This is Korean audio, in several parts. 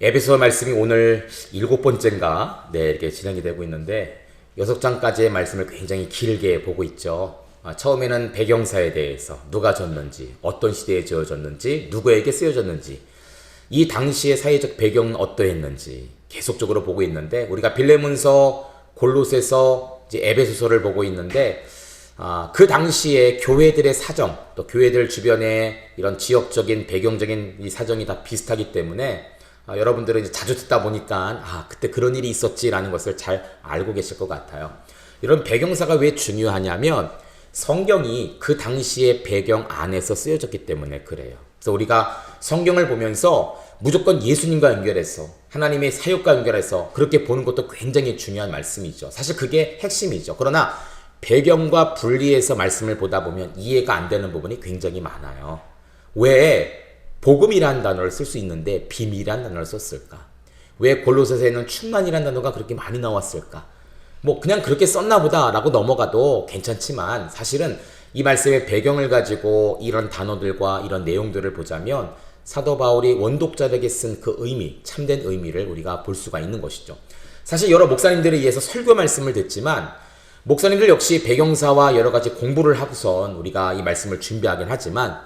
에베소 말씀이 오늘 7번째인가 이렇게 진행이 되고 있는데 6장까지의 말씀을 굉장히 길게 보고 있죠. 처음에는 배경사에 대해서 누가 졌는지, 어떤 시대에 지어졌는지, 누구에게 쓰여졌는지, 이 당시의 사회적 배경은 어떠했는지 계속적으로 보고 있는데, 우리가 빌레몬서, 골로새서, 이제 에베소서를 보고 있는데, 그 당시에 교회들의 사정, 또 교회들 주변에 이런 지역적인 배경적인 이 사정이 다 비슷하기 때문에 여러분들은 이제 자주 듣다 보니까 그때 그런 일이 있었지라는 것을 잘 알고 계실 것 같아요. 이런 배경사가 왜 중요하냐면 성경이 그 당시의 배경 안에서 쓰여졌기 때문에 그래요. 그래서 우리가 성경을 보면서 무조건 예수님과 연결해서 하나님의 사역과 연결해서 그렇게 보는 것도 굉장히 중요한 말씀이죠. 사실 그게 핵심이죠. 그러나 배경과 분리해서 말씀을 보다 보면 이해가 안 되는 부분이 굉장히 많아요. 왜 복음이라는 단어를 쓸 수 있는데 비밀이라는 단어를 썼을까? 왜 골로새서에는 충만이라는 단어가 그렇게 많이 나왔을까? 그냥 그렇게 썼나 보다라고 넘어가도 괜찮지만, 사실은 이 말씀의 배경을 가지고 이런 단어들과 이런 내용들을 보자면 사도 바울이 원독자들에게 쓴 그 의미, 참된 의미를 우리가 볼 수가 있는 것이죠. 사실 여러 목사님들에 의해서 설교 말씀을 듣지만 목사님들 역시 배경사와 여러 가지 공부를 하고선 우리가 이 말씀을 준비하긴 하지만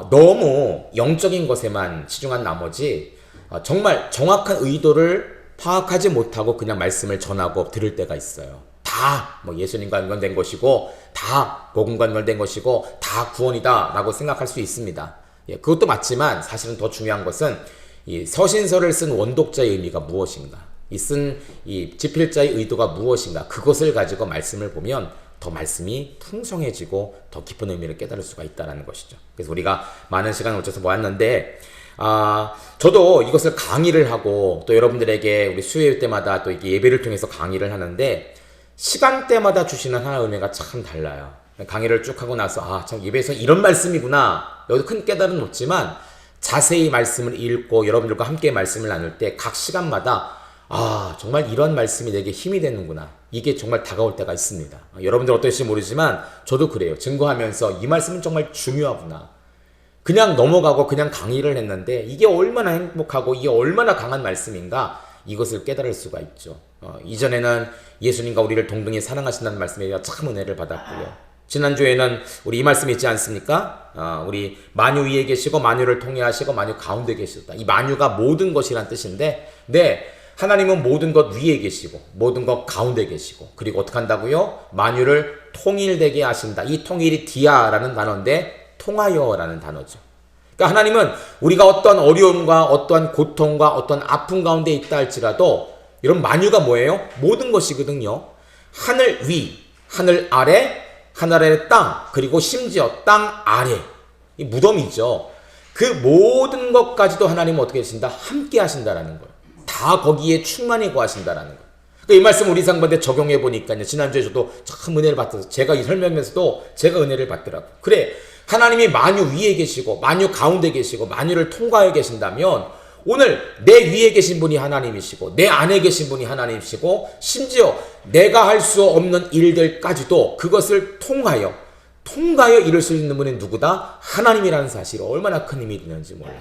너무 영적인 것에만 치중한 나머지 정말 정확한 의도를 파악하지 못하고 그냥 말씀을 전하고 들을 때가 있어요. 다 예수님과 연관된 것이고, 다 복음과 연관된 것이고, 다 구원이다 라고 생각할 수 있습니다. 그것도 맞지만 사실은 더 중요한 것은 이 서신서를 쓴 원독자의 의미가 무엇인가, 이 지필자의 의도가 무엇인가, 그것을 가지고 말씀을 보면 더 말씀이 풍성해지고 더 깊은 의미를 깨달을 수가 있다는 것이죠. 그래서 우리가 많은 시간을 거쳐서 보았는데, 저도 이것을 강의를 하고 또 여러분들에게 우리 수요일 때마다 또 이렇게 예배를 통해서 강의를 하는데, 시간대마다 주시는 하나의 은혜가 참 달라요. 강의를 쭉 하고 나서 참 예배에서 이런 말씀이구나, 여기서 큰 깨달음은 없지만 자세히 말씀을 읽고 여러분들과 함께 말씀을 나눌 때 각 시간마다 정말 이런 말씀이 내게 힘이 되는구나, 이게 정말 다가올 때가 있습니다. 여러분들 어떨지 모르지만 저도 그래요. 증거하면서 이 말씀은 정말 중요하구나, 그냥 넘어가고 그냥 강의를 했는데 이게 얼마나 행복하고 이게 얼마나 강한 말씀인가, 이것을 깨달을 수가 있죠. 이전에는 예수님과 우리를 동등히 사랑하신다는 말씀에 대해 참 은혜를 받았고요. 지난주에는 우리 이 말씀이 있지 않습니까? 우리 만유 위에 계시고 만유를 통해 하시고 만유 가운데 계시다. 이 만유가 모든 것이란 뜻인데, 하나님은 모든 것 위에 계시고 모든 것 가운데 계시고, 그리고 어떻게 한다고요? 만유를 통일되게 하신다. 이 통일이 디아라는 단어인데 통하여라는 단어죠. 그러니까 하나님은 우리가 어떠한 어려움과 어떠한 고통과 어떠한 아픔 가운데 있다 할지라도, 이런 만유가 뭐예요? 모든 것이거든요. 하늘 위, 하늘 아래, 하늘 아래 땅, 그리고 심지어 땅 아래, 이 무덤이죠. 그 모든 것까지도 하나님은 어떻게 하신다? 함께 하신다라는 거예요. 다 거기에 충만히 거하신다라는 거예요. 그러니까 이 말씀 우리 상반대 적용해 보니까 지난주에 저도 참 은혜를 받아서 제가 이 설명하면서도 제가 은혜를 받더라고요. 그래, 하나님이 만유 위에 계시고 만유 가운데 계시고 만유를 통과해 계신다면, 오늘 내 위에 계신 분이 하나님이시고 내 안에 계신 분이 하나님이시고, 심지어 내가 할 수 없는 일들까지도 그것을 통하여 이룰 수 있는 분이 누구다? 하나님이라는 사실을 얼마나 큰 힘이 되는지 몰라요.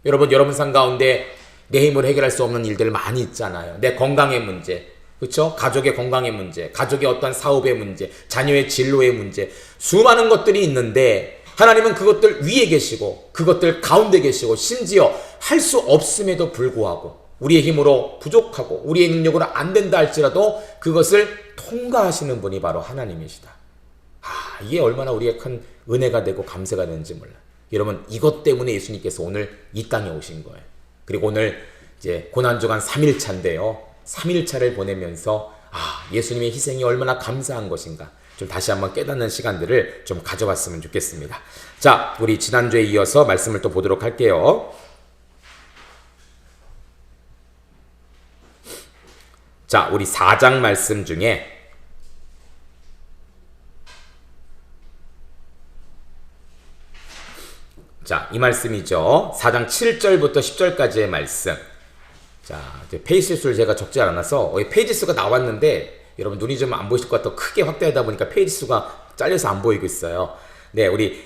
여러분 삶 가운데 내 힘으로 해결할 수 없는 일들 많이 있잖아요. 내 건강의 문제, 그렇죠? 가족의 건강의 문제, 가족의 어떤 사업의 문제, 자녀의 진로의 문제, 수많은 것들이 있는데 하나님은 그것들 위에 계시고 그것들 가운데 계시고, 심지어 할 수 없음에도 불구하고 우리의 힘으로 부족하고 우리의 능력으로 안 된다 할지라도 그것을 통과하시는 분이 바로 하나님이시다. 이게 얼마나 우리의 큰 은혜가 되고 감사가 되는지 몰라요. 여러분, 이것 때문에 예수님께서 오늘 이 땅에 오신 거예요. 그리고 오늘 이제 고난주간 3일차인데요. 3일차를 보내면서 예수님의 희생이 얼마나 감사한 것인가, 좀 다시 한번 깨닫는 시간들을 좀 가져봤으면 좋겠습니다. 자, 우리 지난주에 이어서 말씀을 또 보도록 할게요. 자, 우리 4장 말씀 중에 이 말씀이죠. 4장 7절부터 10절까지의 말씀. 자, 페이지 수를 제가 적지 않아서 페이지 수가 나왔는데 여러분 눈이 좀 안 보이실 것 같아서 크게 확대하다 보니까 페이지 수가 잘려서 안 보이고 있어요. 우리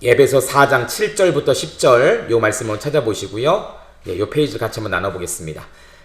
에베소 4장 7절부터 10절 요 말씀을 찾아보시고요. 이 페이지를 같이 한번 나눠보겠습니다.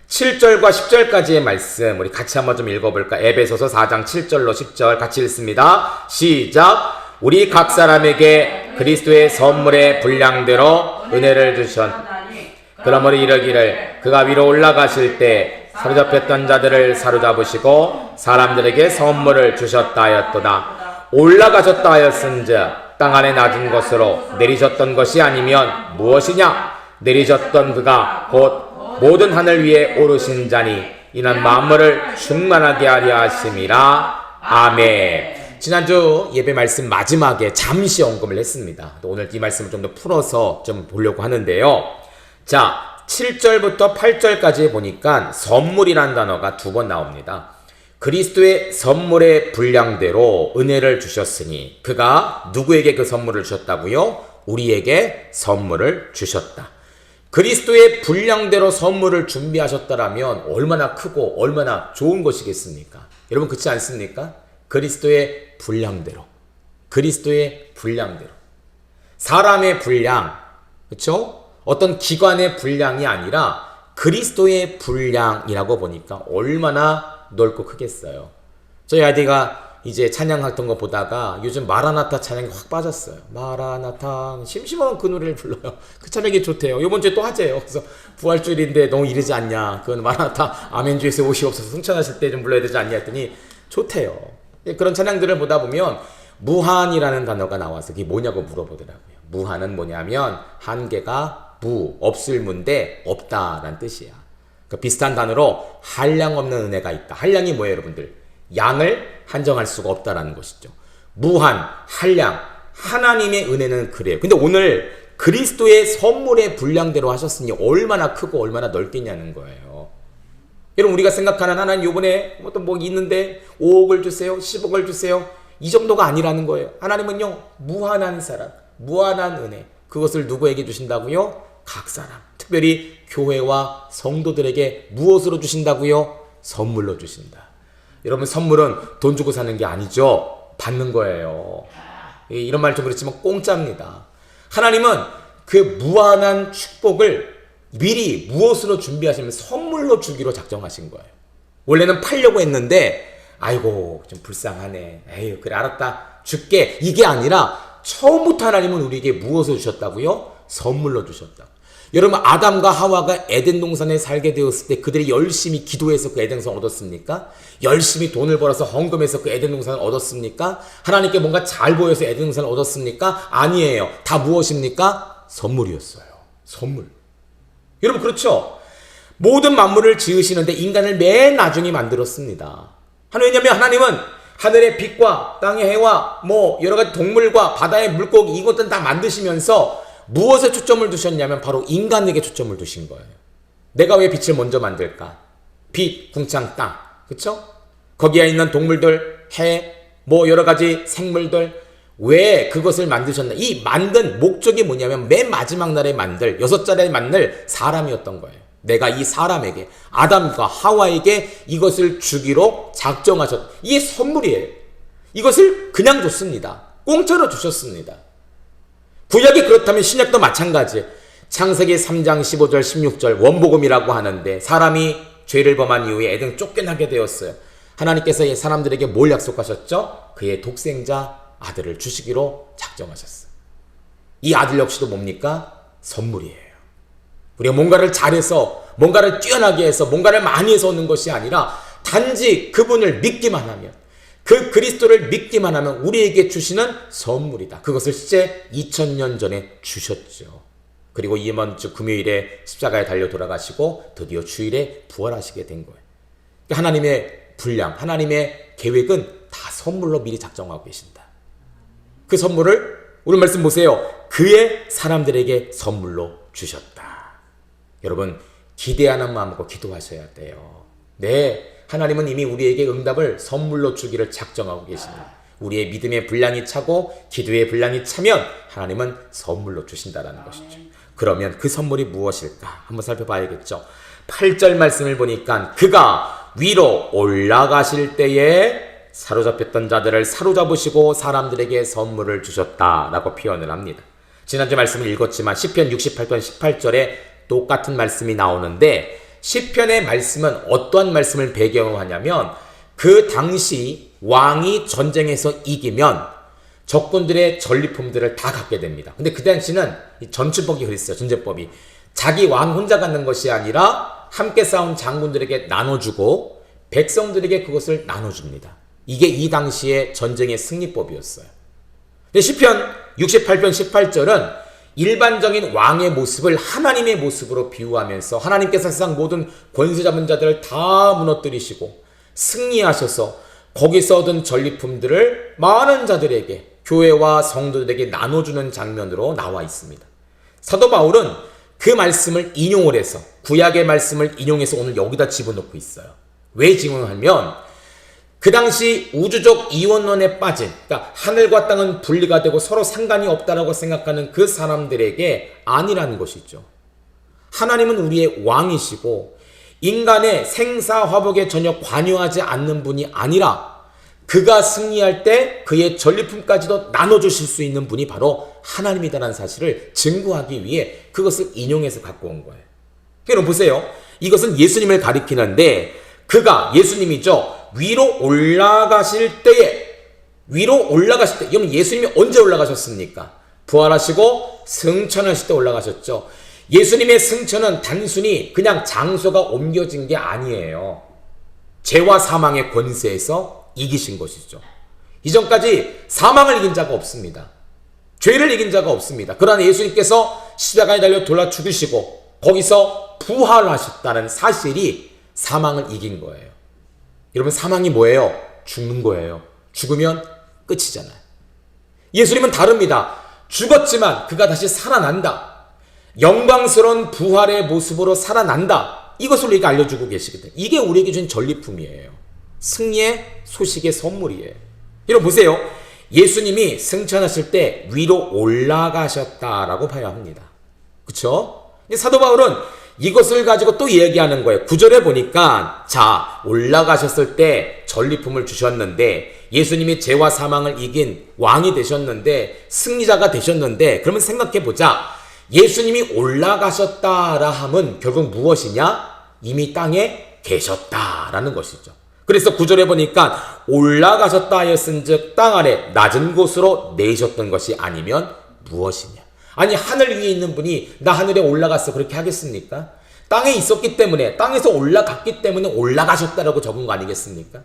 7절과 10절까지의 말씀 우리 같이 한번 좀 읽어볼까? 에베소서 4장 7절로 10절 같이 읽습니다. 시작! 우리 각 사람에게 그리스도의 선물의 분량대로 은혜를 주셨나니 그러므로 이르기를 그가 위로 올라가실 때 사로잡혔던 자들을 사로잡으시고 사람들에게 선물을 주셨다 하였도다. 올라가셨다 하였은즉 땅 안에 낮은 것으로 내리셨던 것이 아니면 무엇이냐? 내리셨던 그가 곧 모든 하늘 위에 오르신 자니 이는 만물을 충만하게 하려 하심이라. 아멘. 지난주 예배 말씀 마지막에 잠시 언급을 했습니다. 오늘 이 말씀을 좀 더 풀어서 좀 보려고 하는데요. 자, 7절부터 8절까지 보니까 선물이라는 단어가 2번 나옵니다. 그리스도의 선물의 분량대로 은혜를 주셨으니 그가 누구에게 그 선물을 주셨다고요? 우리에게 선물을 주셨다. 그리스도의 분량대로 선물을 준비하셨다라면 얼마나 크고 얼마나 좋은 것이겠습니까? 여러분 그렇지 않습니까? 그리스도의 분량대로. 그리스도의 분량대로. 사람의 분량, 그렇죠? 어떤 기관의 분량이 아니라 그리스도의 분량이라고 보니까 얼마나 넓고 크겠어요. 저희 아이가 이제 찬양했던 거 보다가 요즘 마라나타 찬양이 확 빠졌어요. 마라나타 심심하면 그 노래를 불러요. 그 찬양이 좋대요. 이번 주에 또 하재요. 그래서 부활주일인데 너무 이르지 않냐. 그건 마라나타 아멘주에서 옷이 없어서 승천하실 때 좀 불러야 되지 않냐 했더니 좋대요. 그런 찬양들을 보다 보면 무한이라는 단어가 나와서 그게 뭐냐고 물어보더라고요. 무한은 뭐냐면 한계가 없을 문데 없다라는 뜻이야. 그 비슷한 단어로 한량 없는 은혜가 있다. 한량이 뭐예요, 여러분들? 양을 한정할 수가 없다라는 것이죠. 무한, 한량, 하나님의 은혜는 그래요. 근데 오늘 그리스도의 선물의 분량대로 하셨으니 얼마나 크고 얼마나 넓겠냐는 거예요. 여러분 우리가 생각하는 하나님 요번에 어떤 뭐 있는데 5억을 주세요, 10억을 주세요. 이 정도가 아니라는 거예요. 하나님은요 무한한 사랑, 무한한 은혜. 그것을 누구에게 주신다고요? 각 사람, 특별히 교회와 성도들에게 무엇으로 주신다고요? 선물로 주신다. 여러분 선물은 돈 주고 사는 게 아니죠. 받는 거예요. 이런 말 좀 그렇지만 공짜입니다. 하나님은 그 무한한 축복을 미리 무엇으로 준비하시면 선물로 주기로 작정하신 거예요. 원래는 팔려고 했는데 아이고 좀 불쌍하네. 에휴 그래 알았다 줄게. 이게 아니라 처음부터 하나님은 우리에게 무엇을 주셨다고요? 선물로 주셨다. 여러분 아담과 하와가 에덴 동산에 살게 되었을 때 그들이 열심히 기도해서 그 에덴 동산을 얻었습니까? 열심히 돈을 벌어서 헌금해서 그 에덴 동산을 얻었습니까? 하나님께 뭔가 잘 보여서 에덴 동산을 얻었습니까? 아니에요. 다 무엇입니까? 선물이었어요. 선물. 여러분 그렇죠? 모든 만물을 지으시는데 인간을 맨 나중에 만들었습니다. 왜냐하면 하나님은 하늘의 빛과 땅의 해와 뭐 여러 가지 동물과 바다의 물고기 이것들은 다 만드시면서 무엇에 초점을 두셨냐면 바로 인간에게 초점을 두신 거예요. 내가 왜 빛을 먼저 만들까? 빛, 궁창, 땅. 그쵸? 거기에 있는 동물들, 해, 뭐 여러 가지 생물들 왜 그것을 만드셨나? 이 만든 목적이 뭐냐면 맨 마지막 날에 만들 6자리에 만들 사람이었던 거예요. 내가 이 사람에게 아담과 하와에게 이것을 주기로 작정하셨. 이게 선물이에요. 이것을 그냥 줬습니다. 공짜로 주셨습니다. 구약이 그렇다면 신약도 마찬가지예요. 창세기 3장 15절 16절 원복음이라고 하는데 사람이 죄를 범한 이후에 에덴 쫓겨나게 되었어요. 하나님께서 이 사람들에게 뭘 약속하셨죠? 그의 독생자 아들을 주시기로 작정하셨어요. 이 아들 역시도 뭡니까? 선물이에요. 우리가 뭔가를 잘해서 뭔가를 뛰어나게 해서 뭔가를 많이 해서 얻는 것이 아니라 단지 그분을 믿기만 하면 그 그리스도를 믿기만 하면 우리에게 주시는 선물이다. 그것을 실제 2000년 전에 주셨죠. 그리고 이번 주 금요일에 십자가에 달려 돌아가시고 드디어 주일에 부활하시게 된 거예요. 하나님의 분량, 하나님의 계획은 다 선물로 미리 작정하고 계신다. 그 선물을 오늘 말씀 보세요. 그의 사람들에게 선물로 주셨다. 여러분 기대하는 마음으로 기도하셔야 돼요. 네, 하나님은 이미 우리에게 응답을 선물로 주기를 작정하고 계십니다. 우리의 믿음의 분량이 차고 기도의 분량이 차면 하나님은 선물로 주신다는 것이죠. 그러면 그 선물이 무엇일까? 한번 살펴봐야겠죠. 8절 말씀을 보니까 그가 위로 올라가실 때에 사로잡혔던 자들을 사로잡으시고 사람들에게 선물을 주셨다라고 표현을 합니다. 지난주 말씀을 읽었지만 시편 68편 18절에 똑같은 말씀이 나오는데 시편의 말씀은 어떠한 말씀을 배경으로 하냐면 그 당시 왕이 전쟁에서 이기면 적군들의 전리품들을 다 갖게 됩니다. 근데 그 당시는 전투법이 그랬어요. 전쟁법이. 자기 왕 혼자 갖는 것이 아니라 함께 싸운 장군들에게 나눠주고 백성들에게 그것을 나눠줍니다. 이게 이 당시의 전쟁의 승리법이었어요. 근데 시편 68편 18절은 일반적인 왕의 모습을 하나님의 모습으로 비유하면서 하나님께서 세상 모든 권세 잡은 자들을 다 무너뜨리시고 승리하셔서 거기서 얻은 전리품들을 많은 자들에게 교회와 성도들에게 나눠주는 장면으로 나와 있습니다. 사도 바울은 그 말씀을 인용을 해서 구약의 말씀을 인용해서 오늘 여기다 집어넣고 있어요. 왜 집어넣으면 그 당시 우주적 이원론에 빠진, 그러니까 하늘과 땅은 분리가 되고 서로 상관이 없다라고 생각하는 그 사람들에게 아니라는 것이죠. 하나님은 우리의 왕이시고 인간의 생사화복에 전혀 관여하지 않는 분이 아니라 그가 승리할 때 그의 전리품까지도 나눠주실 수 있는 분이 바로 하나님이다라는 사실을 증거하기 위해 그것을 인용해서 갖고 온 거예요. 여러분 보세요. 이것은 예수님을 가리키는데 그가 예수님이죠. 위로 올라가실 때에 여러분 예수님이 언제 올라가셨습니까? 부활하시고 승천하실 때 올라가셨죠. 예수님의 승천은 단순히 그냥 장소가 옮겨진 게 아니에요. 죄와 사망의 권세에서 이기신 것이죠. 이전까지 사망을 이긴 자가 없습니다. 죄를 이긴 자가 없습니다. 그러나 예수님께서 십자가에 달려 돌아 죽으시고 거기서 부활하셨다는 사실이 사망을 이긴 거예요. 여러분 사망이 뭐예요? 죽는 거예요. 죽으면 끝이잖아요. 예수님은 다릅니다. 죽었지만 그가 다시 살아난다. 영광스러운 부활의 모습으로 살아난다. 이것을 우리에게 알려주고 계시거든요. 이게 우리에게 준 전리품이에요. 승리의 소식의 선물이에요. 여러분 보세요. 예수님이 승천하실 때 위로 올라가셨다라고 봐야 합니다. 그렇죠? 사도 바울은 이것을 가지고 또 얘기하는 거예요. 9절에 보니까 자 올라가셨을 때 전리품을 주셨는데 예수님이 죄와 사망을 이긴 왕이 되셨는데 승리자가 되셨는데 그러면 생각해보자. 예수님이 올라가셨다라 함은 결국 무엇이냐? 이미 땅에 계셨다라는 것이죠. 그래서 9절에 보니까 올라가셨다 하였은즉 땅 아래 낮은 곳으로 내셨던 것이 아니면 무엇이냐? 아니 하늘 위에 있는 분이 나 하늘에 올라갔어 그렇게 하겠습니까? 땅에 있었기 때문에 땅에서 올라갔기 때문에 올라가셨다라고 적은 거 아니겠습니까?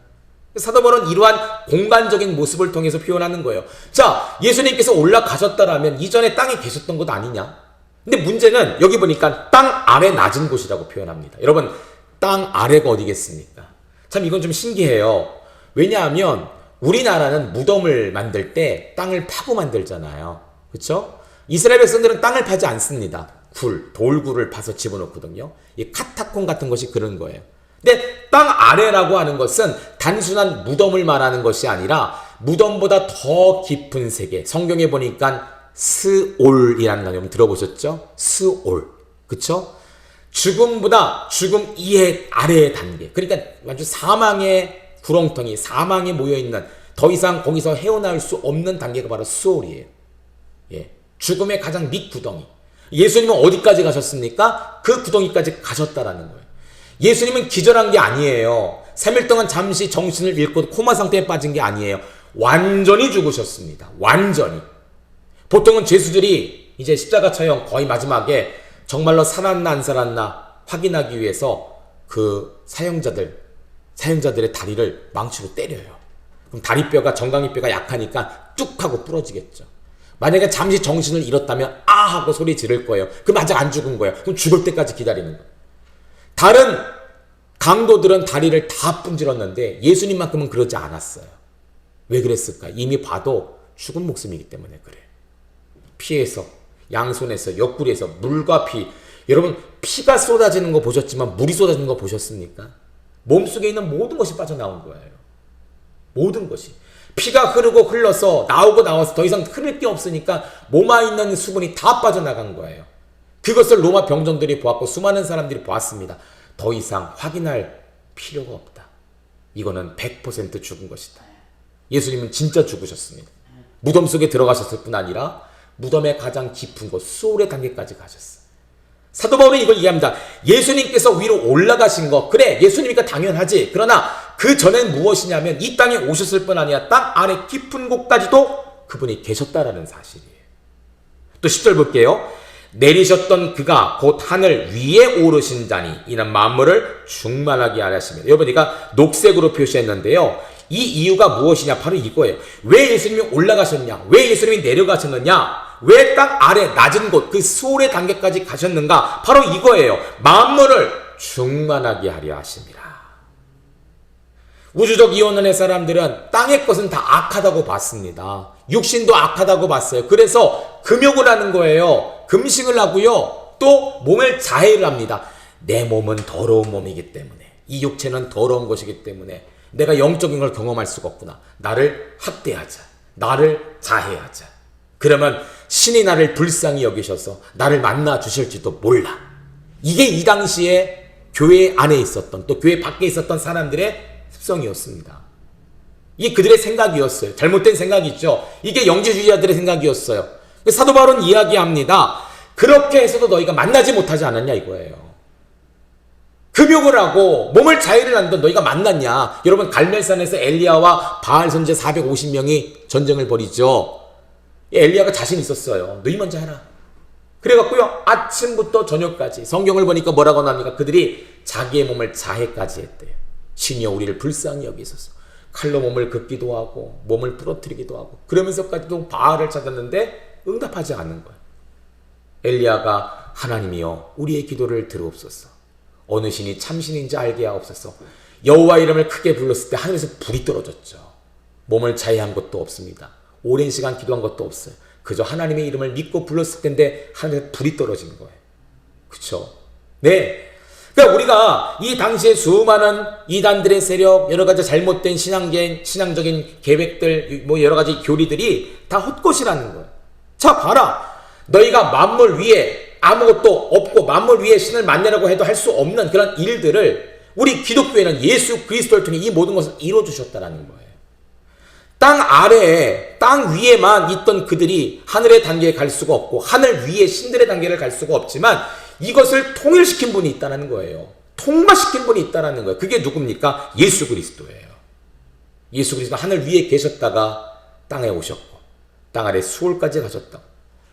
사도 바울은 이러한 공간적인 모습을 통해서 표현하는 거예요. 자 예수님께서 올라가셨다라면 이전에 땅에 계셨던 것 아니냐? 근데 문제는 여기 보니까 땅 아래 낮은 곳이라고 표현합니다. 여러분 땅 아래가 어디겠습니까? 참 이건 좀 신기해요. 왜냐하면 우리나라는 무덤을 만들 때 땅을 파고 만들잖아요. 그렇죠? 이스라엘 백성들은 땅을 파지 않습니다. 돌굴을 파서 집어넣거든요. 이 카타콤 같은 것이 그런 거예요. 근데 땅 아래라고 하는 것은 단순한 무덤을 말하는 것이 아니라 무덤보다 더 깊은 세계. 성경에 보니까 스올이라는 단어 들어보셨죠? 스올. 그쵸? 죽음보다 죽음 이해 아래의 단계. 그러니까 아주 사망의 구렁텅이, 사망에 모여있는 더 이상 거기서 헤어나올 수 없는 단계가 바로 스올이에요. 예. 죽음의 가장 밑구덩이. 예수님은 어디까지 가셨습니까? 그 구덩이까지 가셨다라는 거예요. 예수님은 기절한 게 아니에요. 3일 동안 잠시 정신을 잃고 코마 상태에 빠진 게 아니에요. 완전히 죽으셨습니다. 완전히. 보통은 죄수들이 이제 십자가 처형 거의 마지막에 정말로 살았나 안 살았나 확인하기 위해서 그 사형자들의 다리를 망치로 때려요. 그럼 다리뼈가 정강이뼈가 약하니까 뚝 하고 부러지겠죠. 만약에 잠시 정신을 잃었다면 아 하고 소리 지를 거예요. 그럼 아직 안 죽은 거예요. 그럼 죽을 때까지 기다리는 거예요. 다른 강도들은 다리를 다 분질렀는데 예수님만큼은 그러지 않았어요. 왜 그랬을까? 이미 봐도 죽은 목숨이기 때문에 그래요. 피에서, 양손에서, 옆구리에서 물과 피. 여러분 피가 쏟아지는 거 보셨지만 물이 쏟아지는 거 보셨습니까? 몸속에 있는 모든 것이 빠져나온 거예요. 모든 것이. 피가 흐르고 흘러서 나와서 더 이상 흐를 게 없으니까 몸에 있는 수분이 다 빠져나간 거예요. 그것을 로마 병정들이 보았고 수많은 사람들이 보았습니다. 더 이상 확인할 필요가 없다. 이거는 100% 죽은 것이다. 예수님은 진짜 죽으셨습니다. 무덤 속에 들어가셨을 뿐 아니라 무덤의 가장 깊은 곳, 수월의 단계까지 가셨어요. 사도 바울은 이걸 이해합니다. 예수님께서 위로 올라가신 거, 그래, 예수님이니까 당연하지. 그러나 그 전엔 무엇이냐면 이 땅에 오셨을 뿐 아니라 땅 안에 깊은 곳까지도 그분이 계셨다라는 사실이에요. 또 10절 볼게요. 내리셨던 그가 곧 하늘 위에 오르신 자니 이는 만물을 충만하게 하셨습니다. 여러분, 제가 녹색으로 표시했는데요. 이 이유가 무엇이냐? 바로 이거예요. 왜 예수님이 올라가셨냐? 왜 예수님이 내려가셨느냐? 왜 땅 아래 낮은 곳, 그 수월의 단계까지 가셨는가? 바로 이거예요. 만물을 충만하게 하려 하십니다. 우주적 이원론의 사람들은 땅의 것은 다 악하다고 봤습니다. 육신도 악하다고 봤어요. 그래서 금욕을 하는 거예요. 금식을 하고요. 또 몸을 자해를 합니다. 내 몸은 더러운 몸이기 때문에, 이 육체는 더러운 것이기 때문에 내가 영적인 걸 경험할 수가 없구나. 나를 학대하자. 나를 자해하자. 그러면 신이 나를 불쌍히 여기셔서 나를 만나 주실지도 몰라. 이게 이 당시에 교회 안에 있었던, 또 교회 밖에 있었던 사람들의 습성이었습니다. 이게 그들의 생각이었어요. 잘못된 생각이죠. 이게 영지주의자들의 생각이었어요. 사도 바울은 이야기합니다. 그렇게 해서도 너희가 만나지 못하지 않았냐 이거예요. 금욕을 하고 몸을 자해를 한던 너희가 만났냐? 여러분, 갈멜산에서 엘리야와 바알 선제 450명이 전쟁을 벌이죠. 엘리야가 자신 있었어요. 너희 먼저 하라. 그래갖고요, 아침부터 저녁까지 성경을 보니까 뭐라고 나옵니까? 그들이 자기의 몸을 자해까지 했대요. 신이여 우리를 불쌍히 여기소서. 칼로 몸을 긋기도 하고 몸을 부러뜨리기도 하고 그러면서까지도 바알을 찾았는데 응답하지 않는 거예요. 엘리야가 하나님이여 우리의 기도를 들으옵소서. 어느 신이 참신인지 알게 하옵소서. 여호와 이름을 크게 불렀을 때 하늘에서 불이 떨어졌죠. 몸을 자해한 것도 없습니다. 오랜 시간 기도한 것도 없어요. 그저 하나님의 이름을 믿고 불렀을 텐데 하늘에서 불이 떨어진 거예요. 그렇죠? 네. 그러니까 우리가 이 당시에 수많은 이단들의 세력, 여러 가지 잘못된 신앙적인 계획들, 뭐 여러 가지 교리들이 다 헛것이라는 거예요. 자, 봐라. 너희가 만물 위에 아무것도 없고 만물 위에 신을 만나라고 해도 할 수 없는 그런 일들을 우리 기독교에는 예수 그리스도를 통해 이 모든 것을 이루어주셨다는 거예요. 땅 아래에, 땅 위에만 있던 그들이 하늘의 단계에 갈 수가 없고 하늘 위에 신들의 단계를 갈 수가 없지만 이것을 통일시킨 분이 있다는 거예요. 통마시킨 분이 있다는 거예요. 그게 누굽니까? 예수 그리스도예요. 예수 그리스도 하늘 위에 계셨다가 땅에 오셨고 땅 아래 수월까지 가셨다.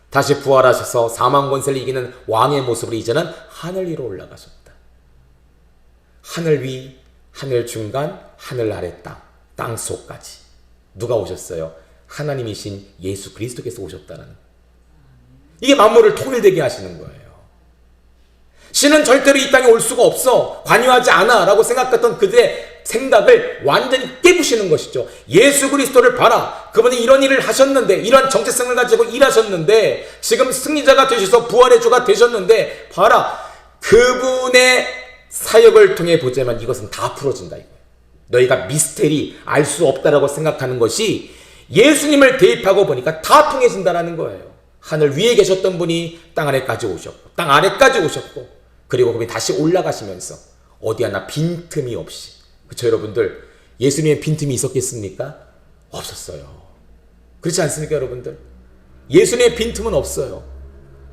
다시 부활하셔서 사망 권세를 이기는 왕의 모습으로 이제는 하늘 위로 올라가셨다. 하늘 위, 하늘 중간, 하늘 아래 땅, 땅 속까지. 누가 오셨어요? 하나님이신 예수 그리스도께서 오셨다는 거예요. 이게 만물을 통일되게 하시는 거예요. 신은 절대로 이 땅에 올 수가 없어. 관여하지 않아. 라고 생각했던 그들의 생각을 완전히 깨부시는 것이죠. 예수 그리스도를 봐라. 그분이 이런 일을 하셨는데, 이런 정체성을 가지고 일하셨는데, 지금 승리자가 되셔서 부활의 주가 되셨는데, 봐라. 그분의 사역을 통해 보자면 이것은 다 풀어진다. 이거예요. 너희가 미스테리, 알 수 없다라고 생각하는 것이 예수님을 대입하고 보니까 다 통해진다라는 거예요. 하늘 위에 계셨던 분이 땅 아래까지 오셨고, 땅 아래까지 오셨고, 그리고 그분이 다시 올라가시면서 어디 하나 빈틈이 없이. 그렇죠, 여러분들? 예수님의 빈틈이 있었겠습니까? 없었어요. 그렇지 않습니까, 여러분들? 예수님의 빈틈은 없어요.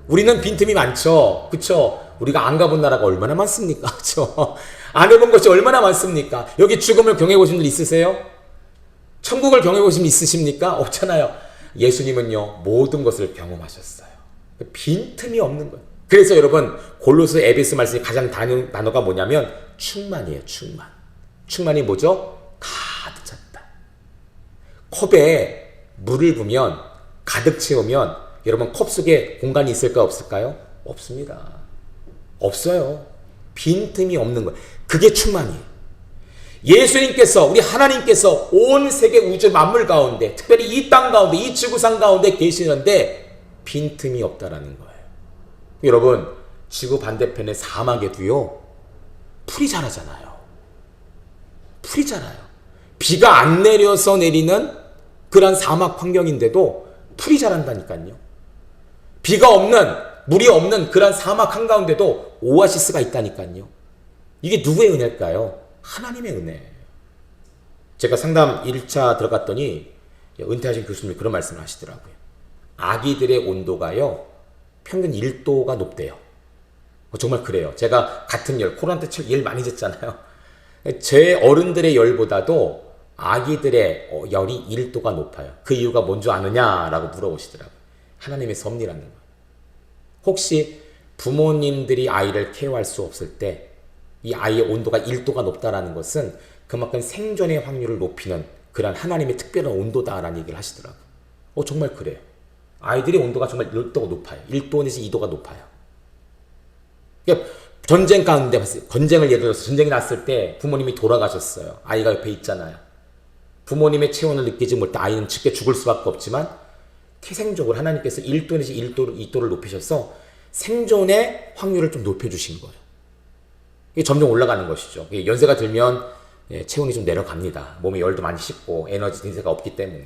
우리는 빈틈이 많죠. 그렇죠? 우리가 안 가본 나라가 얼마나 많습니까? 그렇죠? 안 해본 것이 얼마나 많습니까? 여기 죽음을 경험해 보신 분 있으세요? 천국을 경험해 보신 분 있으십니까? 없잖아요. 예수님은요, 모든 것을 경험하셨어요. 빈틈이 없는 거예요. 그래서 여러분, 골로새 에베소 말씀의 가장 단어가 뭐냐면 충만이에요. 충만. 충만이 뭐죠? 가득 찼다. 컵에 물을 부으면, 가득 채우면 여러분 컵 속에 공간이 있을까 없을까요? 없습니다. 없어요. 빈틈이 없는 거예요. 그게 충만이에요. 예수님께서, 우리 하나님께서 온 세계 우주 만물 가운데, 특별히 이 땅 가운데, 이 지구상 가운데 계시는데 빈틈이 없다라는 거예요. 여러분, 지구 반대편의 사막에도요, 풀이 자라잖아요. 풀이 자라요. 비가 안 내려서 내리는 그런 사막 환경인데도 풀이 자란다니까요. 비가 없는, 물이 없는 그런 사막 한가운데도 오아시스가 있다니까요. 이게 누구의 은혜일까요? 하나님의 은혜예요. 제가 상담 1차 들어갔더니 은퇴하신 교수님이 그런 말씀을 하시더라고요. 아기들의 온도가요, 평균 1도가 높대요. 정말 그래요. 제가 같은 열, 코로나 때 열 많이 쟀잖아요. 제 어른들의 열보다도 아기들의 열이 1도가 높아요. 그 이유가 뭔지 아느냐라고 물어보시더라고요. 하나님의 섭리라는 거예요. 혹시 부모님들이 아이를 케어할 수 없을 때 이 아이의 온도가 1도가 높다라는 것은 그만큼 생존의 확률을 높이는 그런 하나님의 특별한 온도다라는 얘기를 하시더라고요. 정말 그래요. 아이들의 온도가 정말 1도가 높아요. 1도 내지 2도가 높아요. 그러니까 전쟁 가운데 봤어요. 전쟁을 예를 들어서 전쟁이 났을 때 부모님이 돌아가셨어요. 아이가 옆에 있잖아요. 부모님의 체온을 느끼지 못해 아이는 쉽게 죽을 수밖에 없지만 태생적으로 하나님께서 1도 내지 1도, 2도를 높이셔서 생존의 확률을 좀 높여주신 거예요. 이게 점점 올라가는 것이죠. 연세가 들면 체온이 좀 내려갑니다. 몸에 열도 많이 식고 에너지 인세가 없기 때문에.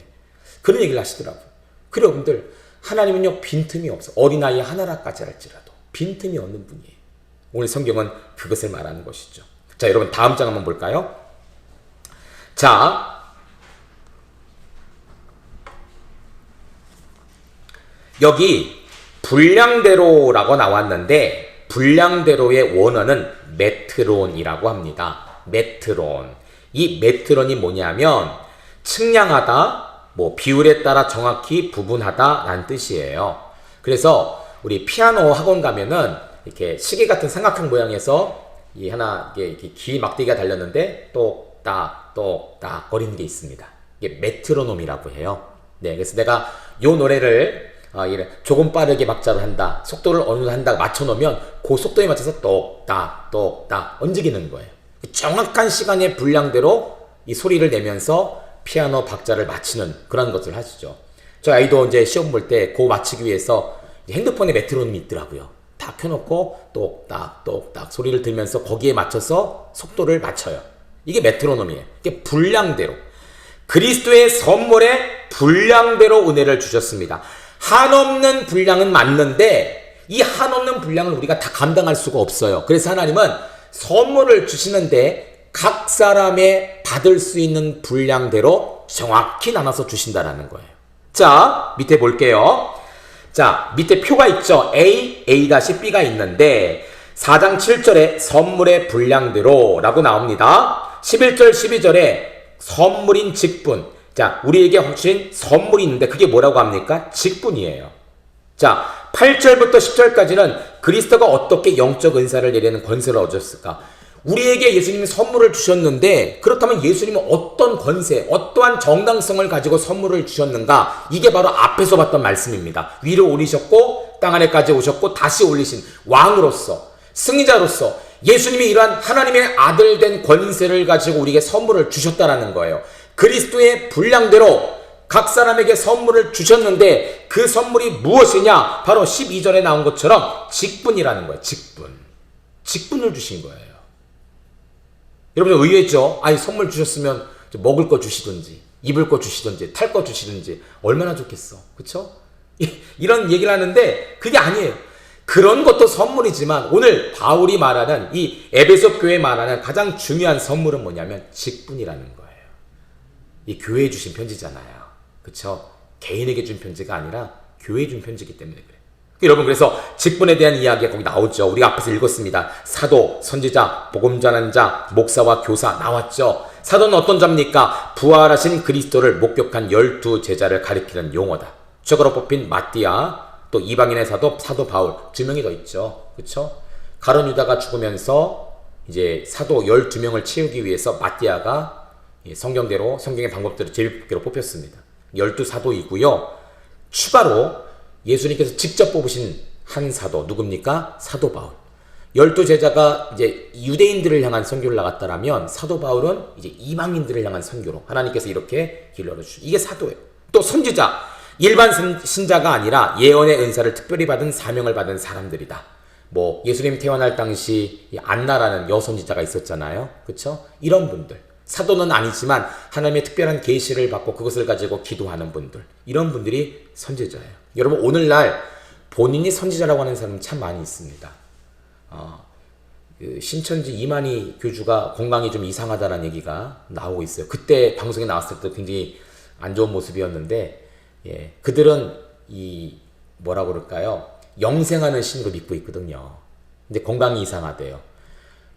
그런 얘기를 하시더라고요. 그래 여러분들 하나님은요 빈틈이 없어. 어린아이 하나라까지 할지라도 빈틈이 없는 분이에요. 오늘 성경은 그것을 말하는 것이죠. 자 여러분 다음 장 한번 볼까요? 자 여기 분량대로라고 나왔는데 분량대로의 원어는 메트론이라고 합니다. 메트론. 이 메트론이 뭐냐면 측량하다, 비율에 따라 정확히 부분하다라는 뜻이에요. 그래서 우리 피아노 학원 가면은 이렇게 시계 같은 삼각형 모양에서 이 하나 이렇게 긴 막대기가 달렸는데 똑딱 똑딱 거리는 게 있습니다. 이게 메트로놈이라고 해요. 네, 그래서 내가 요 노래를 조금 빠르게 박자를 한다, 속도를 어느 정도 한다 맞춰놓으면 그 속도에 맞춰서 똑딱 똑딱 얹기는 거예요. 정확한 시간의 분량대로 이 소리를 내면서 피아노 박자를 맞추는 그런 것을 하시죠. 저 아이도 이제 시험 볼 때 그거 맞추기 위해서 핸드폰에 메트로놈이 있더라고요. 다 켜놓고 똑딱 똑딱 소리를 들면서 거기에 맞춰서 속도를 맞춰요. 이게 메트로놈이에요. 이게 분량대로 그리스도의 선물에 분량대로 은혜를 주셨습니다. 한없는 분량은 맞는데 이 한없는 분량을 우리가 다 감당할 수가 없어요. 그래서 하나님은 선물을 주시는데 각 사람의 받을 수 있는 분량대로 정확히 나눠서 주신다라는 거예요. 자, 밑에 볼게요. 자, 밑에 표가 있죠. A, A-B가 있는데 4장 7절에 선물의 분량대로 라고 나옵니다. 11절, 12절에 선물인 직분. 자, 우리에게 주신 선물이 있는데 그게 뭐라고 합니까? 직분이에요. 자, 8절부터 10절까지는 그리스도가 어떻게 영적 은사를 내리는 권세를 얻었을까? 우리에게 예수님이 선물을 주셨는데 그렇다면 예수님은 어떤 권세, 어떠한 정당성을 가지고 선물을 주셨는가? 이게 바로 앞에서 봤던 말씀입니다. 위로 올리셨고 땅 아래까지 오셨고 다시 올리신 왕으로서, 승리자로서 예수님이 이러한 하나님의 아들 된 권세를 가지고 우리에게 선물을 주셨다라는 거예요. 그리스도의 분량대로 각 사람에게 선물을 주셨는데 그 선물이 무엇이냐? 바로 12절에 나온 것처럼 직분이라는 거예요. 직분. 직분을 주신 거예요. 여러분 의외죠? 아니 선물 주셨으면 먹을 거 주시든지 입을 거 주시든지 탈 거 주시든지 얼마나 좋겠어. 그쵸? 이런 얘기를 하는데 그게 아니에요. 그런 것도 선물이지만 오늘 바울이 말하는 이 에베소 교회 말하는 가장 중요한 선물은 뭐냐면 직분이라는 거예요. 이 교회에 주신 편지잖아요. 그쵸? 개인에게 준 편지가 아니라 교회에 준 편지이기 때문에 그래요. 여러분 그래서 직분에 대한 이야기가 거기 나오죠. 우리가 앞에서 읽었습니다. 사도, 선지자, 복음 전하는 자, 목사와 교사 나왔죠. 사도는 어떤 자입니까? 부활하신 그리스도를 목격한 12 제자를 가리키는 용어다. 적으로 뽑힌 마띠아, 또 이방인의 사도 바울 2명이 더 있죠. 그쵸? 가룟 유다가 죽으면서 이제 사도 12명을 채우기 위해서 마띠아가 성경대로 성경의 방법대로 제비뽑기로 뽑혔습니다. 12사도이고요. 추가로 예수님께서 직접 뽑으신 한 사도 누굽니까? 사도 바울. 12제자가 이제 유대인들을 향한 선교를 나갔다라면 사도 바울은 이제 이방인들을 향한 선교로 하나님께서 이렇게 길을 열어주시죠. 이게 사도예요. 또 선지자, 일반 신자가 아니라 예언의 은사를 특별히 받은 사명을 받은 사람들이다. 예수님 태어날 당시 안나라는 여선지자가 있었잖아요. 그쵸? 이런 분들. 사도는 아니지만 하나님의 특별한 계시를 받고 그것을 가지고 기도하는 분들, 이런 분들이 선지자예요. 여러분 오늘날 본인이 선지자라고 하는 사람은 참 많이 있습니다. 신천지 이만희 교주가 건강이 좀 이상하다는 얘기가 나오고 있어요. 그때 방송에 나왔을 때 굉장히 안 좋은 모습이었는데 그들은 뭐라고 그럴까요? 영생하는 신으로 믿고 있거든요. 근데 건강이 이상하대요.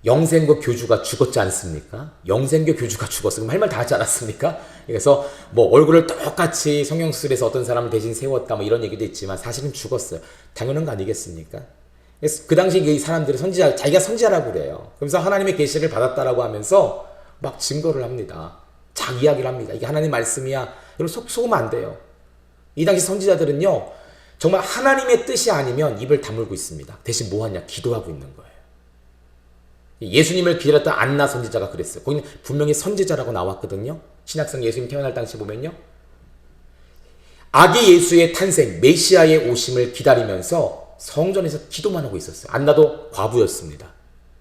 영생교 교주가 죽었지 않습니까? 영생교 교주가 죽었어. 그럼 할 말 다 하지 않았습니까? 그래서 뭐 얼굴을 똑같이 성형수술해서 어떤 사람을 대신 세웠다 뭐 이런 얘기도 있지만 사실은 죽었어요. 당연한 거 아니겠습니까? 그래서 그 당시 이 사람들이 선지자, 자기가 선지자라고 그래요. 그러면서 하나님의 계시를 받았다라고 하면서 막 증거를 합니다. 자기 이야기를 합니다. 이게 하나님 말씀이야. 여러분 속으면 안 돼요. 이 당시 선지자들은요, 정말 하나님의 뜻이 아니면 입을 다물고 있습니다. 대신 뭐 하냐? 기도하고 있는 거예요. 예수님을 기다렸던 안나 선지자가 그랬어요. 거기는 분명히 선지자라고 나왔거든요. 신약성 예수님 태어날 당시 보면요. 아기 예수의 탄생, 메시아의 오심을 기다리면서 성전에서 기도만 하고 있었어요. 안나도 과부였습니다.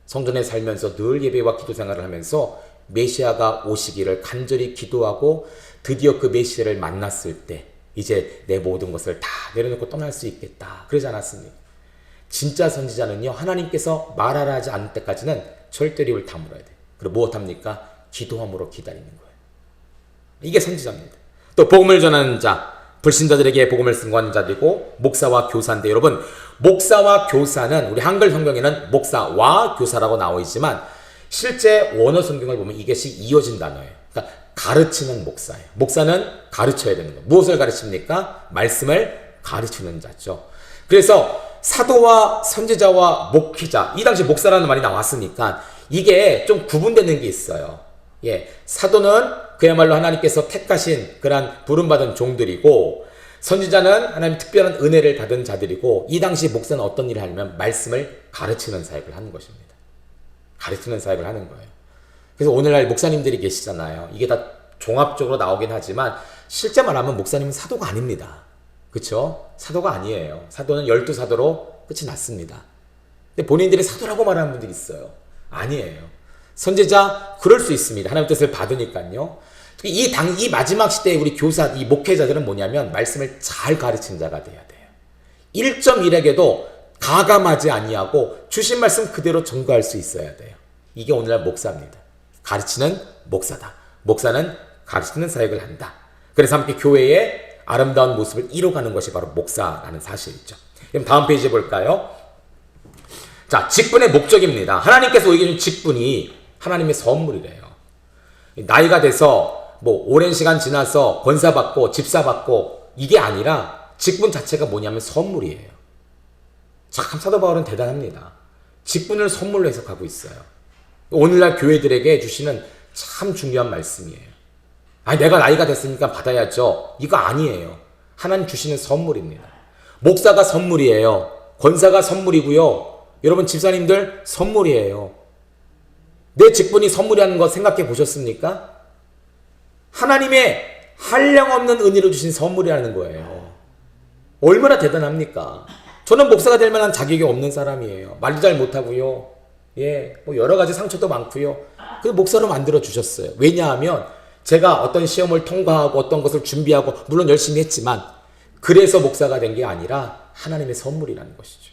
성전에 살면서 늘 예배와 기도 생활을 하면서 메시아가 오시기를 간절히 기도하고 드디어 그 메시아를 만났을 때 이제 내 모든 것을 다 내려놓고 떠날 수 있겠다. 그러지 않았습니까? 진짜 선지자는요, 하나님께서 말하라 하지 않을 때까지는 절대로 입을 다물어야 돼요. 그리고 무엇합니까? 기도함으로 기다리는 거예요. 이게 선지자입니다. 또 복음을 전하는 자, 불신자들에게 복음을 승거하는 자들이고 목사와 교사인데, 여러분 목사와 교사는 우리 한글 성경에는 목사와 교사라고 나와 있지만 실제 원어 성경을 보면 이것이 이어진 단어예요. 그러니까 가르치는 목사예요. 목사는 가르쳐야 되는 거예요. 무엇을 가르칩니까? 말씀을 가르치는 자죠. 그래서 사도와 선지자와 목회자, 이 당시 목사라는 말이 나왔으니까 이게 좀 구분되는 게 있어요. 예, 사도는 그야말로 하나님께서 택하신 그런 부름받은 종들이고, 선지자는 하나님 특별한 은혜를 받은 자들이고, 이 당시 목사는 어떤 일을 하냐면 말씀을 가르치는 사역을 하는 것입니다. 가르치는 사역을 하는 거예요. 그래서 오늘날 목사님들이 계시잖아요. 이게 다 종합적으로 나오긴 하지만 실제 말하면 목사님은 사도가 아닙니다. 그렇죠? 사도가 아니에요. 사도는 12사도로 끝이 났습니다. 근데 본인들이 사도라고 말하는 분들이 있어요. 아니에요. 선지자 그럴 수 있습니다. 하나님의 뜻을 받으니까요. 이 마지막 시대에 우리 교사, 이 목회자들은 뭐냐면 말씀을 잘 가르친 자가 돼야 돼요. 1.1에게도 가감하지 아니하고 주신 말씀 그대로 전가할 수 있어야 돼요. 이게 오늘날 목사입니다. 가르치는 목사다. 목사는 가르치는 사역을 한다. 그래서 함께 교회의 아름다운 모습을 이뤄가는 것이 바로 목사라는 사실이죠. 그럼 다음 페이지 볼까요? 자, 직분의 목적입니다. 하나님께서 우리에게 준 직분이 하나님의 선물이래요. 나이가 돼서 뭐 오랜 시간 지나서 권사받고 집사받고 이게 아니라 직분 자체가 뭐냐면 선물이에요. 참 사도 바울은 대단합니다. 직분을 선물로 해석하고 있어요. 오늘날 교회들에게 주시는 참 중요한 말씀이에요. 아니, 내가 나이가 됐으니까 받아야죠. 이거 아니에요. 하나님 주시는 선물입니다. 목사가 선물이에요. 권사가 선물이고요. 여러분 집사님들 선물이에요. 내 직분이 선물이라는 거 생각해 보셨습니까? 하나님의 한량없는 은혜로 주신 선물이라는 거예요. 얼마나 대단합니까? 저는 목사가 될 만한 자격이 없는 사람이에요. 말도 잘 못하고요. 예, 뭐 여러 가지 상처도 많고요. 그래서 목사로 만들어 주셨어요. 왜냐하면 제가 어떤 시험을 통과하고 어떤 것을 준비하고 물론 열심히 했지만 그래서 목사가 된 게 아니라 하나님의 선물이라는 것이죠.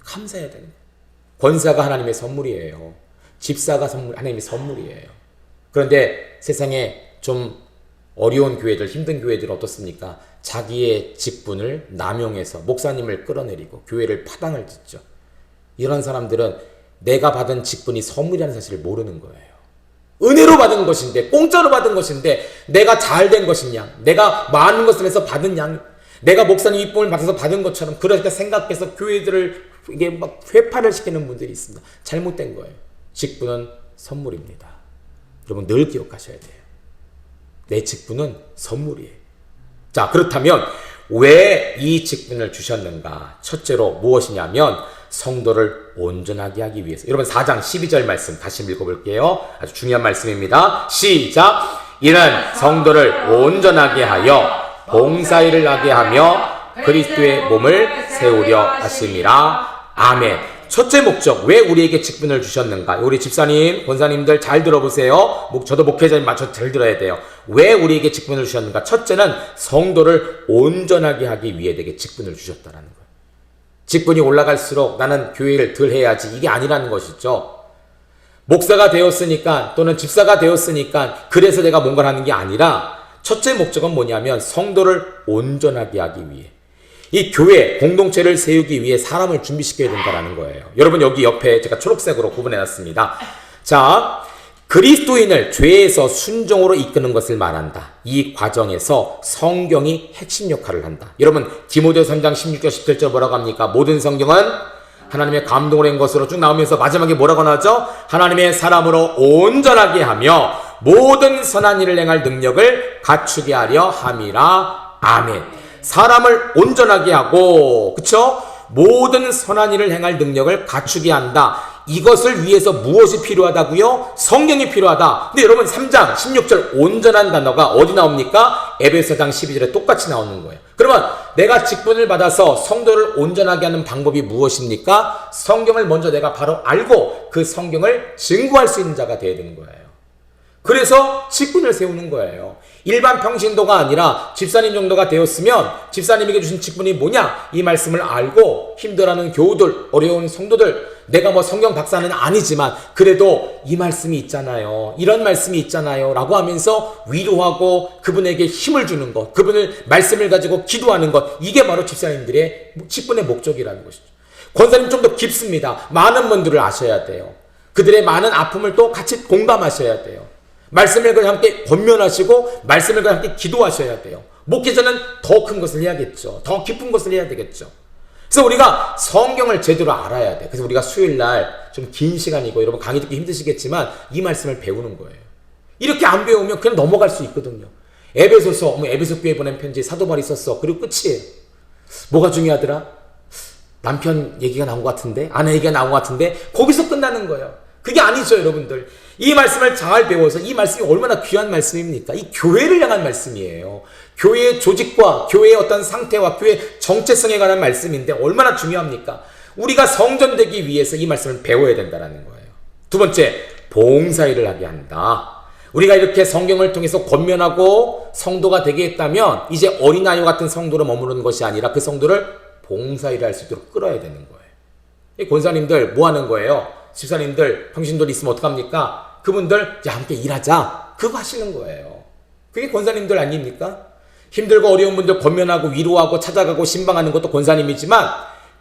감사해야 되는 거예요. 권사가 하나님의 선물이에요. 집사가 하나님의 선물이에요. 그런데 세상에 좀 어려운 교회들, 힘든 교회들 어떻습니까? 자기의 직분을 남용해서 목사님을 끌어내리고 교회를 파당을 짓죠. 이런 사람들은 내가 받은 직분이 선물이라는 사실을 모르는 거예요. 은혜로 받은 것인데, 공짜로 받은 것인데 내가 잘된 것이냐, 내가 많은 것을 해서 받은 양, 내가 목사님 입봉을 받아서 받은 것처럼 그렇게 생각해서 교회들을 이게 막 회파를 시키는 분들이 있습니다. 잘못된 거예요. 직분은 선물입니다. 여러분 늘 기억하셔야 돼요. 내 직분은 선물이에요. 자, 그렇다면 왜 이 직분을 주셨는가? 첫째로 무엇이냐면 성도를 온전하게 하기 위해서. 여러분 4장 12절 말씀 다시 읽어볼게요. 아주 중요한 말씀입니다. 시작! 이는 성도를 온전하게 하여 봉사일을 하게 하며 그리스도의 몸을 세우려 하심이라. 아멘. 첫째 목적, 왜 우리에게 직분을 주셨는가? 우리 집사님, 권사님들 잘 들어보세요. 저도 목회자님 맞춰 잘 들어야 돼요. 왜 우리에게 직분을 주셨는가? 첫째는 성도를 온전하게 하기 위해 내게 직분을 주셨다는 거예요. 직분이 올라갈수록 나는 교회를 덜 해야지, 이게 아니라는 것이죠. 목사가 되었으니까 또는 집사가 되었으니까 그래서 내가 뭔가를 하는 게 아니라 첫째 목적은 뭐냐면 성도를 온전하게 하기 위해. 이 교회 공동체를 세우기 위해 사람을 준비시켜야 된다는 거예요. 여러분 여기 옆에 제가 초록색으로 구분해놨습니다. 자, 그리스도인을 죄에서 순종으로 이끄는 것을 말한다. 이 과정에서 성경이 핵심 역할을 한다. 여러분 디모데후서 3장 16절 17절 뭐라고 합니까? 모든 성경은 하나님의 감동으로 한 것으로 쭉 나오면서 마지막에 뭐라고 나오죠? 하나님의 사람으로 온전하게 하며 모든 선한 일을 행할 능력을 갖추게 하려 함이라. 아멘. 사람을 온전하게 하고, 그쵸? 모든 선한 일을 행할 능력을 갖추게 한다. 이것을 위해서 무엇이 필요하다고요? 성경이 필요하다. 근데 여러분 3장 16절 온전한 단어가 어디 나옵니까? 에베소장 12절에 똑같이 나오는 거예요. 그러면 내가 직분을 받아서 성도를 온전하게 하는 방법이 무엇입니까? 성경을 먼저 내가 바로 알고 그 성경을 증거할 수 있는 자가 되어야 되는 거예요. 그래서 직분을 세우는 거예요. 일반 평신도가 아니라 집사님 정도가 되었으면 집사님에게 주신 직분이 뭐냐? 이 말씀을 알고 힘들어하는 교우들, 어려운 성도들, 내가 뭐 성경 박사는 아니지만 그래도 이 말씀이 있잖아요. 이런 말씀이 있잖아요. 라고 하면서 위로하고 그분에게 힘을 주는 것, 그분을 말씀을 가지고 기도하는 것, 이게 바로 집사님들의 직분의 목적이라는 것이죠. 권사님 좀 더 깊습니다. 많은 분들을 아셔야 돼요. 그들의 많은 아픔을 또 같이 공감하셔야 돼요. 말씀을 함께 권면하시고 말씀을 함께 기도하셔야 돼요. 목회자는 더 큰 것을 해야겠죠. 더 깊은 것을 해야 되겠죠. 그래서 우리가 성경을 제대로 알아야 돼. 그래서 우리가 수요일날 좀 긴 시간이고 여러분 강의 듣기 힘드시겠지만 이 말씀을 배우는 거예요. 이렇게 안 배우면 그냥 넘어갈 수 있거든요. 에베소서, 에베소 교회 보낸 편지 사도 바울이 썼어. 그리고 끝이에요. 뭐가 중요하더라? 남편 얘기가 나온 것 같은데, 아내 얘기가 나온 것 같은데, 거기서 끝나는 거예요. 그게 아니죠, 여러분들. 이 말씀을 잘 배워서 이 말씀이 얼마나 귀한 말씀입니까? 이 교회를 향한 말씀이에요. 교회의 조직과 교회의 어떤 상태와 교회의 정체성에 관한 말씀인데 얼마나 중요합니까? 우리가 성전되기 위해서 이 말씀을 배워야 된다는 거예요. 두 번째, 봉사일을 하게 한다. 우리가 이렇게 성경을 통해서 권면하고 성도가 되게 했다면 이제 어린아이와 같은 성도로 머무르는 것이 아니라 그 성도를 봉사일을 할 수 있도록 끌어야 되는 거예요. 이 권사님들 뭐 하는 거예요? 집사님들, 평신도들 있으면 어떡합니까? 그분들 이제 함께 일하자. 그거 하시는 거예요. 그게 권사님들 아닙니까? 힘들고 어려운 분들 권면하고 위로하고 찾아가고 신방하는 것도 권사님이지만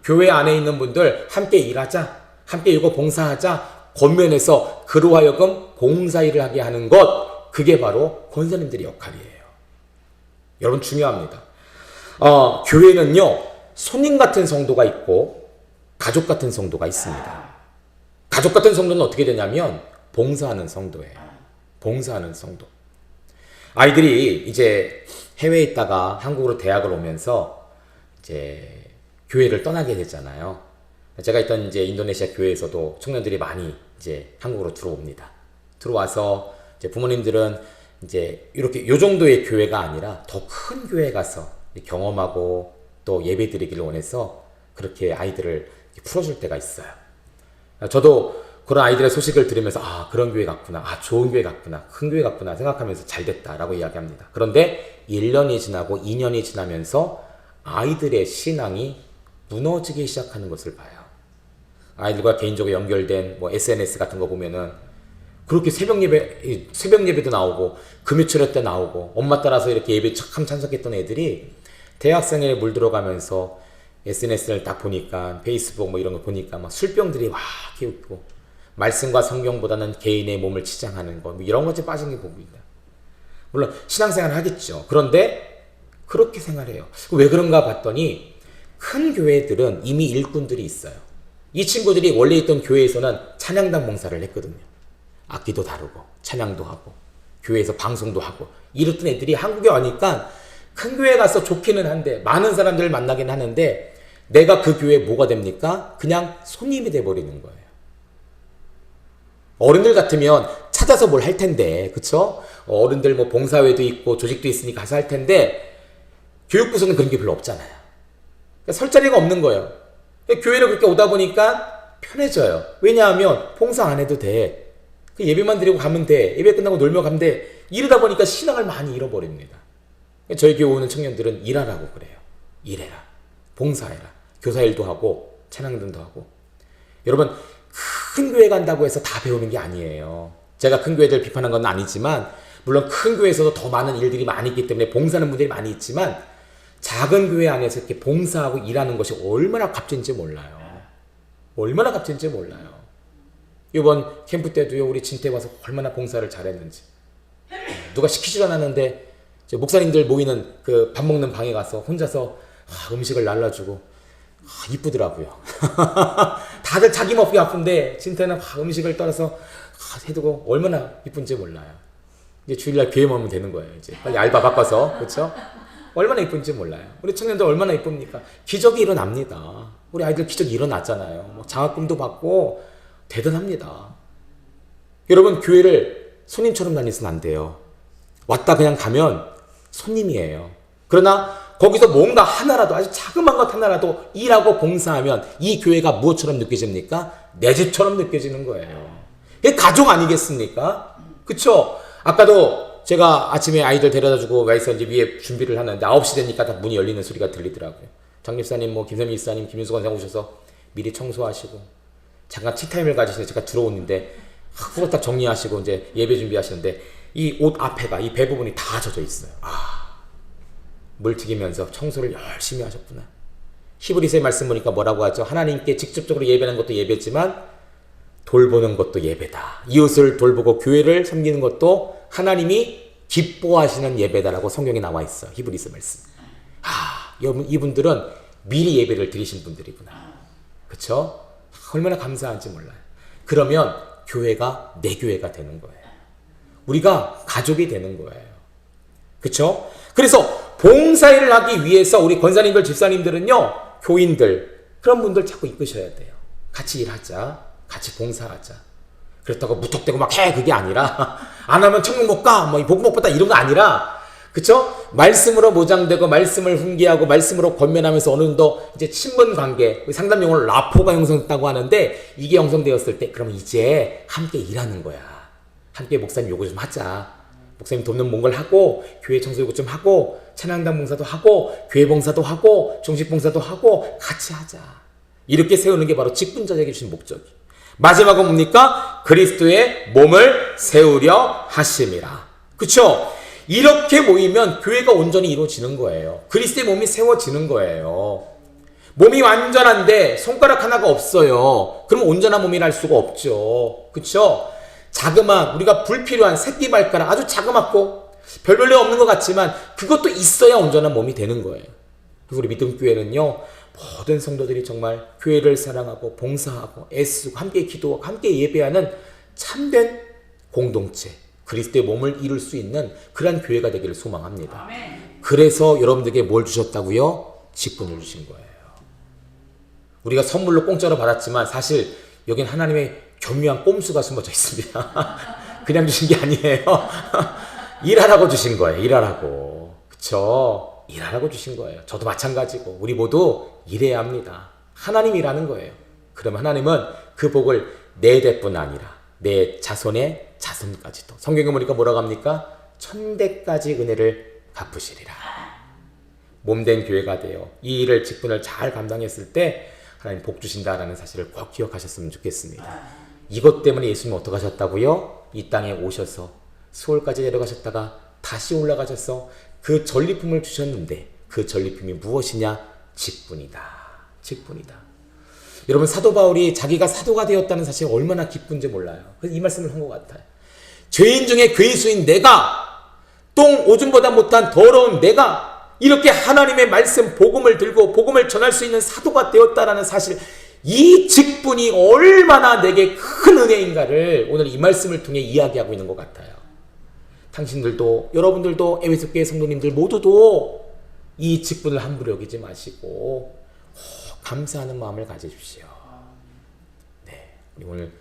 교회 안에 있는 분들 함께 일하자. 함께 이거 봉사하자. 권면해서 그로 하여금 봉사일을 하게 하는 것. 그게 바로 권사님들의 역할이에요. 여러분 중요합니다. 교회는요. 손님 같은 성도가 있고 가족 같은 성도가 있습니다. 가족 같은 성도는 어떻게 되냐면 봉사하는 성도예요. 봉사하는 성도. 아이들이 이제 해외에 있다가 한국으로 대학을 오면서 이제 교회를 떠나게 됐잖아요. 제가 있던 이제 인도네시아 교회에서도 청년들이 많이 이제 한국으로 들어옵니다. 들어와서 이제 부모님들은 이제 이렇게 요 정도의 교회가 아니라 더 큰 교회에 가서 경험하고 또 예배 드리기를 원해서 그렇게 아이들을 풀어줄 때가 있어요. 저도 그런 아이들의 소식을 들으면서 그런 교회 같구나, 좋은 교회 같구나, 큰 교회 같구나 생각하면서 잘 됐다라고 이야기합니다. 그런데 1년이 지나고 2년이 지나면서 아이들의 신앙이 무너지기 시작하는 것을 봐요. 아이들과 개인적으로 연결된 뭐 SNS 같은 거 보면은 그렇게 새벽 예배도 나오고 금요철에 때 나오고 엄마 따라서 이렇게 예배 참 참석했던 애들이 대학생에 물들어가면서 SNS를 딱 보니까 페이스북 뭐 이런 거 보니까 막 술병들이 와 이렇게 있고 말씀과 성경보다는 개인의 몸을 치장하는 거 뭐 이런 것에 빠진 게 보입니다. 물론 신앙생활 하겠죠. 그런데 그렇게 생활해요. 왜 그런가 봤더니 큰 교회들은 이미 일꾼들이 있어요. 이 친구들이 원래 있던 교회에서는 찬양단 봉사를 했거든요. 악기도 다루고 찬양도 하고 교회에서 방송도 하고 이랬던 애들이 한국에 와니까 큰 교회 가서 좋기는 한데 많은 사람들을 만나긴 하는데 내가 그 교회에 뭐가 됩니까? 그냥 손님이 돼버리는 거예요. 어른들 같으면 찾아서 뭘 할 텐데, 그쵸? 어른들 뭐 봉사회도 있고 조직도 있으니까 가서 할 텐데 교육부서는 그런 게 별로 없잖아요. 그러니까 설 자리가 없는 거예요. 교회를 그렇게 오다 보니까 편해져요. 왜냐하면 봉사 안 해도 돼. 예배만 드리고 가면 돼. 예배 끝나고 놀며 가면 돼. 이러다 보니까 신앙을 많이 잃어버립니다. 저희 교회 오는 청년들은 일하라고 그래요. 일해라. 봉사해라. 교사일도 하고 찬양단도 하고. 여러분 큰 교회 간다고 해서 다 배우는 게 아니에요. 제가 큰 교회들 비판한 건 아니지만 물론 큰 교회에서도 더 많은 일들이 많이 있기 때문에 봉사하는 분들이 많이 있지만 작은 교회 안에서 이렇게 봉사하고 일하는 것이 얼마나 값진지 몰라요. 얼마나 값진지 몰라요. 이번 캠프 때도요, 우리 진태 와서 얼마나 봉사를 잘했는지. 누가 시키지도 않았는데 목사님들 모이는 그 밥 먹는 방에 가서 혼자서 음식을 날라주고 이쁘더라고요. 다들 자기 먹기 아픈데 진태는 음식을 떨어서 해두고 얼마나 이쁜지 몰라요. 이제 주일날 교회만 오면 되는 거예요. 이제 빨리 알바 바꿔서. 그렇죠? 얼마나 이쁜지 몰라요. 우리 청년들 얼마나 이쁩니까? 기적이 일어납니다. 우리 아이들 기적이 일어났잖아요. 뭐 장학금도 받고 대단합니다. 여러분, 교회를 손님처럼 다니서는 안 돼요. 왔다 그냥 가면 손님이에요. 그러나 거기서 뭔가 하나라도, 아주 자그마한 것 하나라도 일하고 봉사하면 이 교회가 무엇처럼 느껴집니까? 내 집처럼 느껴지는 거예요. 이게 가족 아니겠습니까? 그쵸? 아까도 제가 아침에 아이들 데려다주고 와서 이제 위에 준비를 하는데 9시 되니까 다 문이 열리는 소리가 들리더라고요. 장립사님, 김선미 이사님, 김윤수 권장 오셔서 미리 청소하시고 잠깐 티타임을 가지시는데 제가 들어오는데 후딱 정리하시고 이제 예배 준비하시는데 이 옷 앞에가, 이 배 부분이 다 젖어 있어요. 물 튀기면서 청소를 열심히 하셨구나. 히브리서의 말씀 보니까 뭐라고 하죠? 하나님께 직접적으로 예배하는 것도 예배지만 돌보는 것도 예배다. 이웃을 돌보고 교회를 섬기는 것도 하나님이 기뻐하시는 예배다라고 성경에 나와 있어. 히브리서 말씀. 여러분, 이분들은 미리 예배를 드리신 분들이구나. 그쵸? 얼마나 감사한지 몰라요. 그러면 교회가 내 교회가 되는 거예요. 우리가 가족이 되는 거예요. 그쵸? 그래서 봉사일을 하기 위해서 우리 권사님들, 집사님들은요, 교인들, 그런 분들 자꾸 이끄셔야 돼요. 같이 일하자. 같이 봉사하자. 그렇다고 무턱대고 막 해, 그게 아니라, 안 하면 천국 못 가, 뭐 복음 못 받다, 이런 거 아니라, 그쵸? 말씀으로 모장되고, 말씀을 훈계하고, 말씀으로 권면하면서 어느 정도 이제 친분 관계, 상담 용어로 라포가 형성됐다고 하는데, 이게 형성되었을 때, 그러면 이제 함께 일하는 거야. 함께 목사님 요구 좀 하자. 목사님 돕는 뭔가를 하고, 교회 청소 요구 좀 하고, 찬양단 봉사도 하고, 교회 봉사도 하고, 종식 봉사도 하고, 같이 하자. 이렇게 세우는 게 바로 직분자에게 주신 목적이. 마지막은 뭡니까? 그리스도의 몸을 세우려 하심이라. 그쵸? 이렇게 모이면 교회가 온전히 이루어지는 거예요. 그리스도의 몸이 세워지는 거예요. 몸이 완전한데 손가락 하나가 없어요. 그럼 온전한 몸이라 할 수가 없죠. 그쵸? 자그마한, 우리가 불필요한 새끼발가락, 아주 자그맣고 별 볼일 없는 것 같지만 그것도 있어야 온전한 몸이 되는 거예요. 그리고 우리 믿음교회는요, 모든 성도들이 정말 교회를 사랑하고 봉사하고 애쓰고 함께 기도하고 함께 예배하는 참된 공동체, 그리스도의 몸을 이룰 수 있는 그런 교회가 되기를 소망합니다. 아멘. 그래서 여러분들에게 뭘 주셨다고요? 직분을 주신 거예요. 우리가 선물로 공짜로 받았지만 사실 여긴 하나님의 교묘한 꼼수가 숨어져 있습니다. 그냥 주신 게 아니에요. 일하라고 주신 거예요. 일하라고. 그쵸? 일하라고 주신 거예요. 저도 마찬가지고 우리 모두 일해야 합니다. 하나님 일하는 거예요. 그러면 하나님은 그 복을 내 대뿐 아니라 내 자손의 자손까지도, 성경에 보니까 뭐라고 합니까? 1000대까지 은혜를 갚으시리라. 몸된 교회가 되어 이 일을, 직분을 잘 감당했을 때 하나님 복 주신다라는 사실을 꼭 기억하셨으면 좋겠습니다. 이것 때문에 예수님 어떻게 하셨다고요? 이 땅에 오셔서 수월까지 내려가셨다가 다시 올라가셔서 그 전리품을 주셨는데 그 전리품이 무엇이냐? 직분이다. 직분이다. 여러분, 사도 바울이 자기가 사도가 되었다는 사실이 얼마나 기쁜지 몰라요. 그래서 이 말씀을 한 것 같아요. 죄인 중에 괴수인 내가, 똥 오줌보다 못한 더러운 내가 이렇게 하나님의 말씀, 복음을 들고 복음을 전할 수 있는 사도가 되었다라는 사실, 이 직분이 얼마나 내게 큰 은혜인가를 오늘 이 말씀을 통해 이야기하고 있는 것 같아요. 당신들도, 여러분들도, 에베소교회 성도님들 모두도 이 직분을 함부로 여기지 마시고 감사하는 마음을 가지십시오. 네, 오늘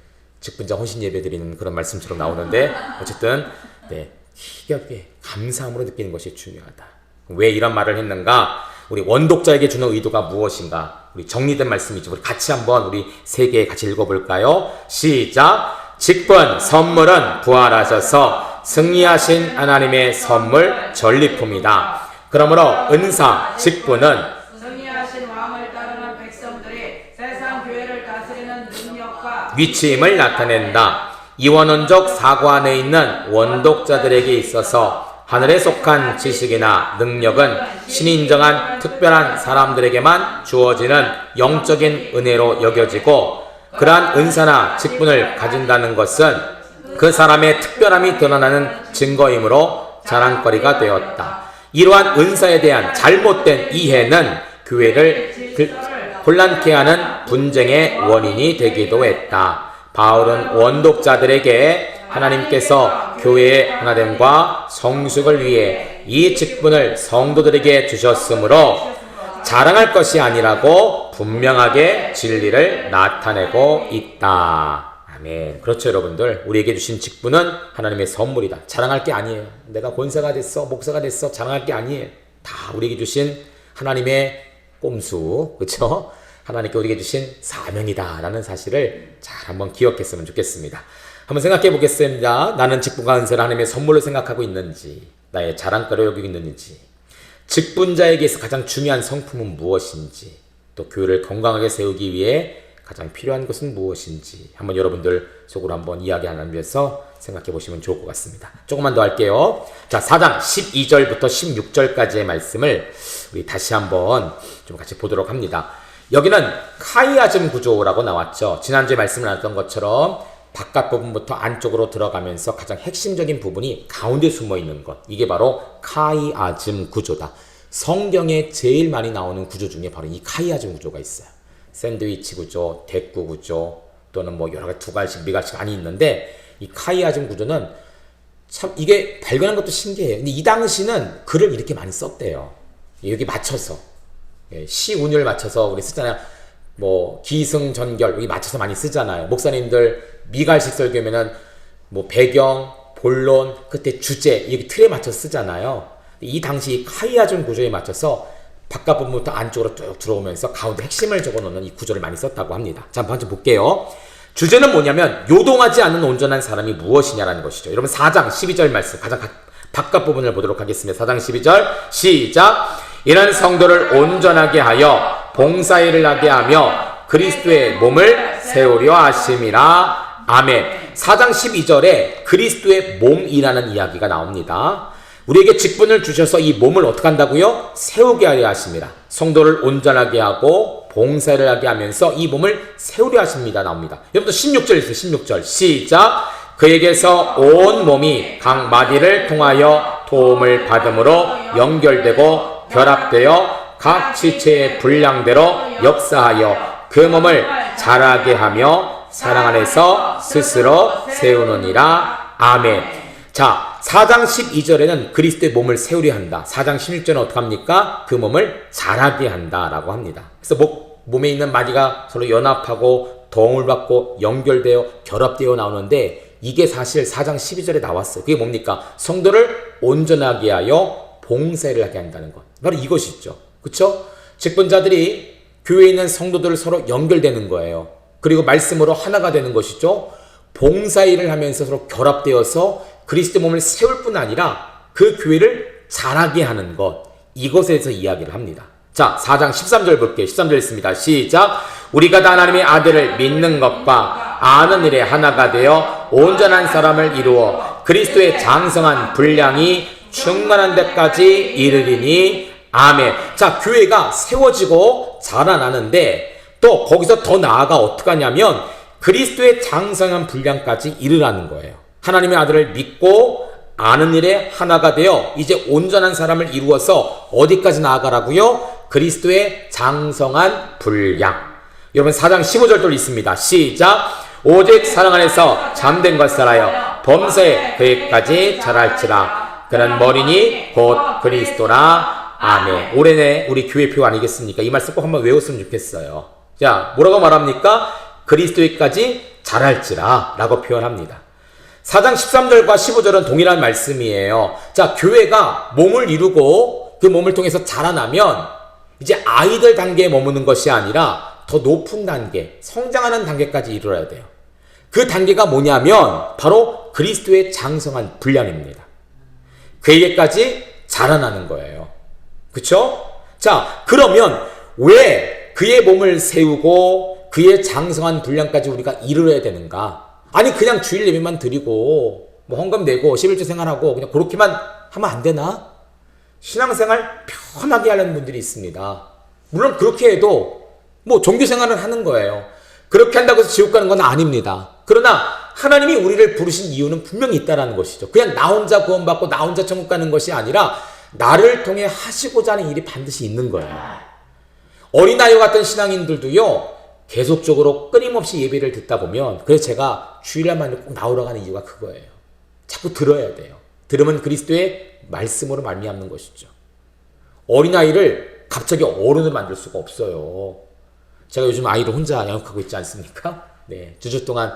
직분자 헌신 예배 드리는 그런 말씀처럼 나오는데 어쨌든 네, 희격에 감사함으로 느끼는 것이 중요하다. 왜 이런 말을 했는가? 우리 원독자에게 주는 의도가 무엇인가? 우리 정리된 말씀이죠. 우리 같이 한번 우리 세 개 같이 읽어볼까요? 시작! 직분, 선물은 부활하셔서 승리하신 하나님의 선물, 전리품이다. 그러므로 은사, 직분은 승리하신 왕을 따르는 백성들이 세상 교회를 다스리는 능력과 위치임을 나타낸다. 이원원적 사고 안에 있는 원독자들에게 있어서 하늘에 속한 지식이나 능력은 신이 인정한 특별한 사람들에게만 주어지는 영적인 은혜로 여겨지고, 그러한 은사나 직분을 가진다는 것은 그 사람의 특별함이 드러나는 증거이므로 자랑거리가 되었다. 이러한 은사에 대한 잘못된 이해는 교회를 혼란케 하는 분쟁의 원인이 되기도 했다. 바울은 원독자들에게 하나님께서 교회의 하나됨과 성숙을 위해 이 직분을 성도들에게 주셨으므로 자랑할 것이 아니라고 분명하게 진리를 나타내고 있다. 아멘. 그렇죠, 여러분들. 우리에게 주신 직분은 하나님의 선물이다. 자랑할 게 아니에요. 내가 권사가 됐어, 목사가 됐어, 자랑할 게 아니에요. 다 우리에게 주신 하나님의 꼼수, 그렇죠? 하나님께 우리에게 주신 사명이다 라는 사실을 잘 한번 기억했으면 좋겠습니다. 한번 생각해 보겠습니다. 나는 직분과 은사를 하나님의 선물로 생각하고 있는지, 나의 자랑거리로 여기고 있는지, 직분자에게서 가장 중요한 성품은 무엇인지, 또 교회를 건강하게 세우기 위해 가장 필요한 것은 무엇인지 한번 여러분들 속으로 한번 이야기 나누면서 생각해 보시면 좋을 것 같습니다. 조금만 더 할게요. 자, 4장 12절부터 16절까지의 말씀을 우리 다시 한번 좀 같이 보도록 합니다. 여기는 카이아즘 구조라고 나왔죠. 지난주에 말씀을 나눴던 것처럼 바깥 부분부터 안쪽으로 들어가면서 가장 핵심적인 부분이 가운데 숨어 있는 것, 이게 바로 카이아즘 구조다. 성경에 제일 많이 나오는 구조 중에 바로 이 카이아즘 구조가 있어요. 샌드위치 구조, 대구 구조, 또는 뭐 여러 가지 두 가지씩, 네 가지씩 많이 있는데, 이 카이아즘 구조는 참 이게 발견한 것도 신기해요. 근데 이 당시는 글을 이렇게 많이 썼대요. 여기 맞춰서, 시 운율 맞춰서 우리 쓰잖아요. 뭐 기승전결 여기 맞춰서 많이 쓰잖아요. 목사님들 미갈식 설교면은 뭐 배경, 본론, 그때 주제 여기 틀에 맞춰서 쓰잖아요. 이 당시 카이아즘 구조에 맞춰서 바깥 부분부터 안쪽으로 쭉 들어오면서 가운데 핵심을 적어놓는 이 구조를 많이 썼다고 합니다. 자, 한번 볼게요. 주제는 뭐냐면 요동하지 않는 온전한 사람이 무엇이냐라는 것이죠. 여러분 4장 12절 말씀 가장 바깥 부분을 보도록 하겠습니다. 4장 12절 시작. 이는 성도를 온전하게 하여 봉사일을 하게 하며 그리스도의 몸을 세우려 하심이라. 아멘. 4장 12절에 그리스도의 몸이라는 이야기가 나옵니다. 우리에게 직분을 주셔서 이 몸을 어떻게 한다고요? 세우게 하려 하십니다. 성도를 온전하게 하고 봉사를 하게 하면서 이 몸을 세우려 하십니다. 나옵니다. 여러분들 16절 있어요. 16절 시작. 그에게서 온 몸이 각 마디를 통하여 도움을 받음으로 연결되고 결합되어 각 지체의 분량대로 역사하여 그 몸을 자라게 하며 사랑 안에서 스스로 세우느니라. 아멘. 자, 4장 12절에는 그리스도의 몸을 세우려 한다. 4장 16절은 어떻게 합니까? 그 몸을 자라게 한다라고 합니다. 그래서 몸에 있는 마디가 서로 연합하고 도움을 받고 연결되어 결합되어 나오는데, 이게 사실 4장 12절에 나왔어요. 그게 뭡니까? 성도를 온전하게 하여 봉사를 하게 한다는 것. 바로 이것이죠. 그렇죠? 직분자들이 교회에 있는 성도들을 서로 연결되는 거예요. 그리고 말씀으로 하나가 되는 것이죠. 봉사일을 하면서 서로 결합되어서 그리스도 몸을 세울 뿐 아니라 그 교회를 자라게 하는 것, 이것에 대해서 이야기를 합니다. 자, 4장 13절 볼게요. 13절 있습니다. 시작. 우리가 다 하나님의 아들을 믿는 것과 아는 일에 하나가 되어 온전한 사람을 이루어 그리스도의 장성한 분량이 충만한 데까지 이르리니. 아멘. 자, 교회가 세워지고 자라나는데 또 거기서 더 나아가 어떻게 하냐면 그리스도의 장성한 분량까지 이르라는 거예요. 하나님의 아들을 믿고 아는 일에 하나가 되어 이제 온전한 사람을 이루어서 어디까지 나아가라고요? 그리스도의 장성한 분량. 여러분 4장 15절도 있습니다. 시작. 오직 사랑 안에서 잠든 것을 하여 범사에 그에까지 자랄지라. 그는 머리니 곧 그리스도라. 아멘. 올해내 우리 교회표 아니겠습니까? 이 말씀 꼭 한번 외웠으면 좋겠어요. 자, 뭐라고 말합니까? 그리스도에까지 자랄지라 라고 표현합니다. 4장 13절과 15절은 동일한 말씀이에요. 자, 교회가 몸을 이루고 그 몸을 통해서 자라나면 이제 아이들 단계에 머무는 것이 아니라 더 높은 단계, 성장하는 단계까지 이르러야 돼요. 그 단계가 뭐냐면 바로 그리스도의 장성한 분량입니다. 그에게까지 자라나는 거예요. 그쵸? 자, 그러면 왜 그의 몸을 세우고 그의 장성한 분량까지 우리가 이르러야 되는가? 아니 그냥 주일 예배만 드리고 뭐 헌금 내고 11조 생활하고 그냥 그렇게만 하면 안 되나? 신앙생활 편하게 하려는 분들이 있습니다. 물론 그렇게 해도 뭐 종교생활은 하는 거예요. 그렇게 한다고 해서 지옥 가는 건 아닙니다. 그러나 하나님이 우리를 부르신 이유는 분명히 있다는 것이죠. 그냥 나 혼자 구원받고 나 혼자 천국 가는 것이 아니라 나를 통해 하시고자 하는 일이 반드시 있는 거예요. 어린아이와 같은 신앙인들도요, 계속적으로 끊임없이 예배를 듣다 보면, 그래서 제가 주일날만 꼭 나오라고 하는 이유가 그거예요. 자꾸 들어야 돼요. 들으면 그리스도의 말씀으로 말미암는 것이죠. 어린아이를 갑자기 어른을 만들 수가 없어요. 제가 요즘 아이를 혼자 양육하고 있지 않습니까? 네, 주주 동안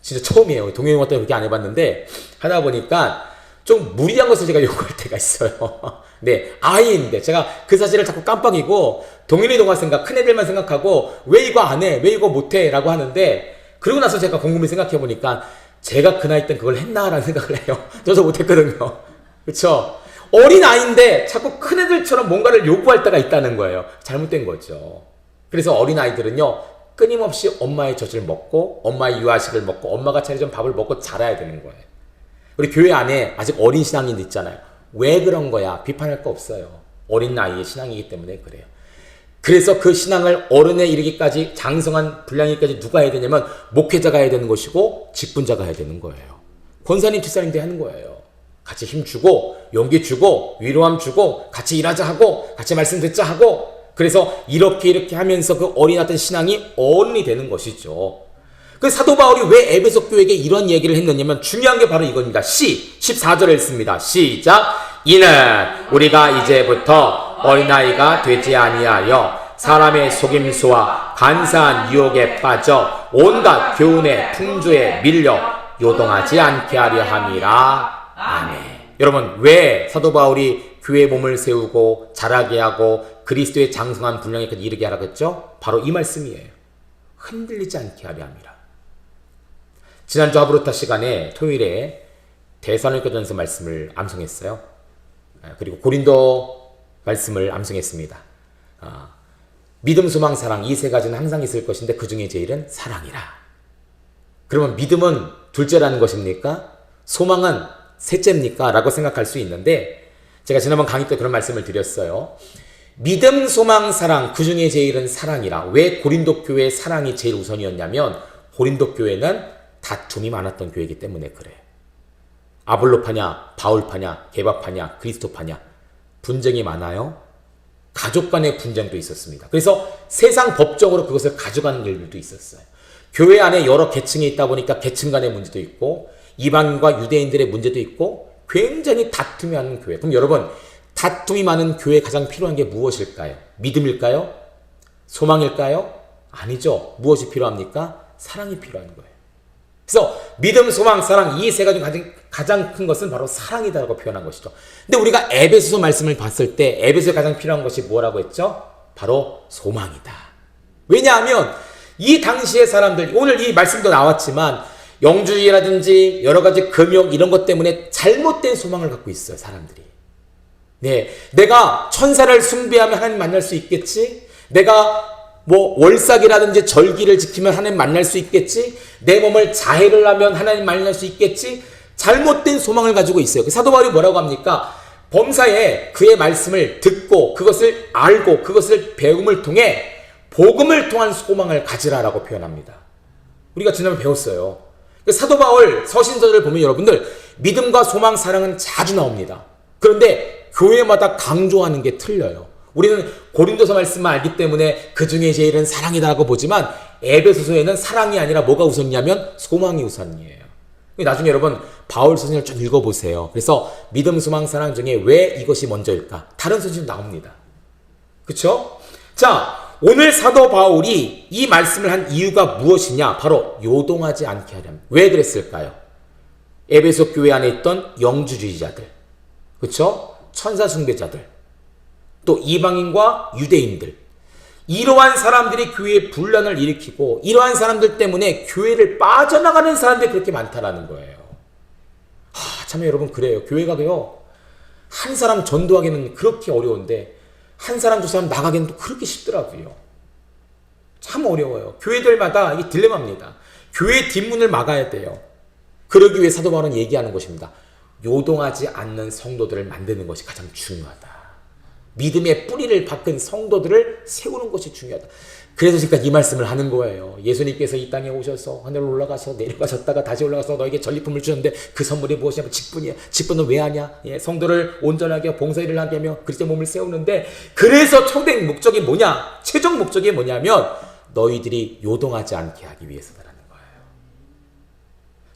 진짜 처음이에요. 동영이 때문에 그렇게 안 해봤는데, 하다 보니까 좀 무리한 것을 제가 요구할 때가 있어요. 네, 아이인데 제가 그 사실을 자꾸 깜빡이고 동일이 동화 생각, 큰애들만 생각하고 왜 이거 안 해? 왜 이거 못 해? 라고 하는데, 그러고 나서 제가 곰곰이 생각해 보니까 제가 그 나이 땐 그걸 했나라는 생각을 해요. 저도 못했거든요. 그렇죠? 어린아이인데 자꾸 큰애들처럼 뭔가를 요구할 때가 있다는 거예요. 잘못된 거죠. 그래서 어린아이들은요, 끊임없이 엄마의 젖을 먹고 엄마의 유아식을 먹고 엄마가 차려준 밥을 먹고 자라야 되는 거예요. 우리 교회 안에 아직 어린 신앙인들 있잖아요. 왜 그런 거야? 비판할 거 없어요. 어린 나이의 신앙이기 때문에 그래요. 그래서 그 신앙을 어른에 이르기까지 장성한 분량이까지 누가 해야 되냐면 목회자가 해야 되는 것이고 직분자가 해야 되는 거예요. 권사님, 집사님들이 하는 거예요. 같이 힘주고 용기 주고 위로함 주고 같이 일하자 하고 같이 말씀 듣자 하고, 그래서 이렇게 하면서 그 어린아이들 신앙이 어른이 되는 것이죠. 그 사도 바울이 왜 에베소 교회에게 이런 얘기를 했느냐면 중요한 게 바로 이겁니다. 14절에 있습니다. 시작. 이는 우리가 이제부터 어린아이가 되지 아니하여 사람의 속임수와 간사한 유혹에 빠져 온갖 교훈의 풍조에 밀려 요동하지 않게 하려 함이라. 아멘. 여러분, 왜 사도 바울이 교회의 몸을 세우고 자라게 하고 그리스도의 장성한 분량에까지 이르게 하라고 했죠? 바로 이 말씀이에요. 흔들리지 않게 하려 함이라. 지난주 하브루타 시간에 토요일에 데살로니가전서 말씀을 암송했어요. 그리고 고린도 말씀을 암송했습니다. 믿음, 소망, 사랑, 이 세 가지는 항상 있을 것인데 그 중에 제일은 사랑이라. 그러면 믿음은 둘째라는 것입니까? 소망은 셋째입니까? 라고 생각할 수 있는데, 제가 지난번 강의 때 그런 말씀을 드렸어요. 믿음, 소망, 사랑, 그 중에 제일은 사랑이라. 왜 고린도 교회의 사랑이 제일 우선이었냐면 고린도 교회는 다툼이 많았던 교회이기 때문에 그래요. 아볼로파냐, 바울파냐, 게바파냐, 그리스도파냐, 분쟁이 많아요. 가족 간의 분쟁도 있었습니다. 그래서 세상 법적으로 그것을 가져가는 일들도 있었어요. 교회 안에 여러 계층이 있다 보니까 계층 간의 문제도 있고 이방인과 유대인들의 문제도 있고 굉장히 다툼이 많은 교회. 그럼 여러분, 다툼이 많은 교회에 가장 필요한 게 무엇일까요? 믿음일까요? 소망일까요? 아니죠. 무엇이 필요합니까? 사랑이 필요한 거예요. 그래서 믿음, 소망, 사랑, 이 세 가지 중 가장 큰 것은 바로 사랑이다라고 표현한 것이죠. 근데 우리가 에베소서 말씀을 봤을 때 에베소에 가장 필요한 것이 뭐라고 했죠? 바로 소망이다. 왜냐하면 이 당시의 사람들, 오늘 이 말씀도 나왔지만 영주의라든지 여러 가지 금욕 이런 것 때문에 잘못된 소망을 갖고 있어요, 사람들이. 네, 내가 천사를 숭배하면 하나님 만날 수 있겠지? 내가 뭐 월삭이라든지 절기를 지키면 하나님 만날 수 있겠지? 내 몸을 자해를 하면 하나님 만날 수 있겠지? 잘못된 소망을 가지고 있어요. 사도 바울이 뭐라고 합니까? 범사에 그의 말씀을 듣고 그것을 알고 그것을 배움을 통해 복음을 통한 소망을 가지라라고 표현합니다. 우리가 지난번에 배웠어요. 사도 바울 서신서를 보면 여러분들 믿음과 소망, 사랑은 자주 나옵니다. 그런데 교회마다 강조하는 게 틀려요. 우리는 고린도서 말씀만 알기 때문에 그 중에 제일은 사랑이다라고 보지만 에베소서에는 사랑이 아니라 뭐가 우선이냐면 소망이 우선이에요. 나중에 여러분 바울 서신을 좀 읽어보세요. 그래서 믿음, 소망, 사랑 중에 왜 이것이 먼저일까? 다른 서신도 나옵니다. 그렇죠? 자, 오늘 사도 바울이 이 말씀을 한 이유가 무엇이냐? 바로 요동하지 않게 하려면. 왜 그랬을까요? 에베소 교회 안에 있던 영주주의자들, 그렇죠? 천사 숭배자들, 또 이방인과 유대인들, 이러한 사람들이 교회에 분란을 일으키고 이러한 사람들 때문에 교회를 빠져나가는 사람들이 그렇게 많다라는 거예요. 참 여러분, 그래요. 교회가요, 한 사람 전도하기는 그렇게 어려운데 한 사람 두 사람 나가기는 또 그렇게 쉽더라고요. 참 어려워요. 교회들마다 이게 딜레마입니다. 교회 뒷문을 막아야 돼요. 그러기 위해 사도 바울은 얘기하는 것입니다. 요동하지 않는 성도들을 만드는 것이 가장 중요하다. 믿음의 뿌리를 박은 성도들을 세우는 것이 중요하다. 그래서 지금까지 이 말씀을 하는 거예요. 예수님께서 이 땅에 오셔서 하늘로 올라가서 내려가셨다가 다시 올라가서 너에게 전리품을 주셨는데 그 선물이 무엇이냐면 직분이야. 직분은 왜 하냐? 예, 성도를 온전하게 하고 봉사일을 하게 하며 그리스도의 몸을 세우는데, 그래서 초대 목적이 뭐냐? 최종 목적이 뭐냐면 너희들이 요동하지 않게 하기 위해서다라는 거예요.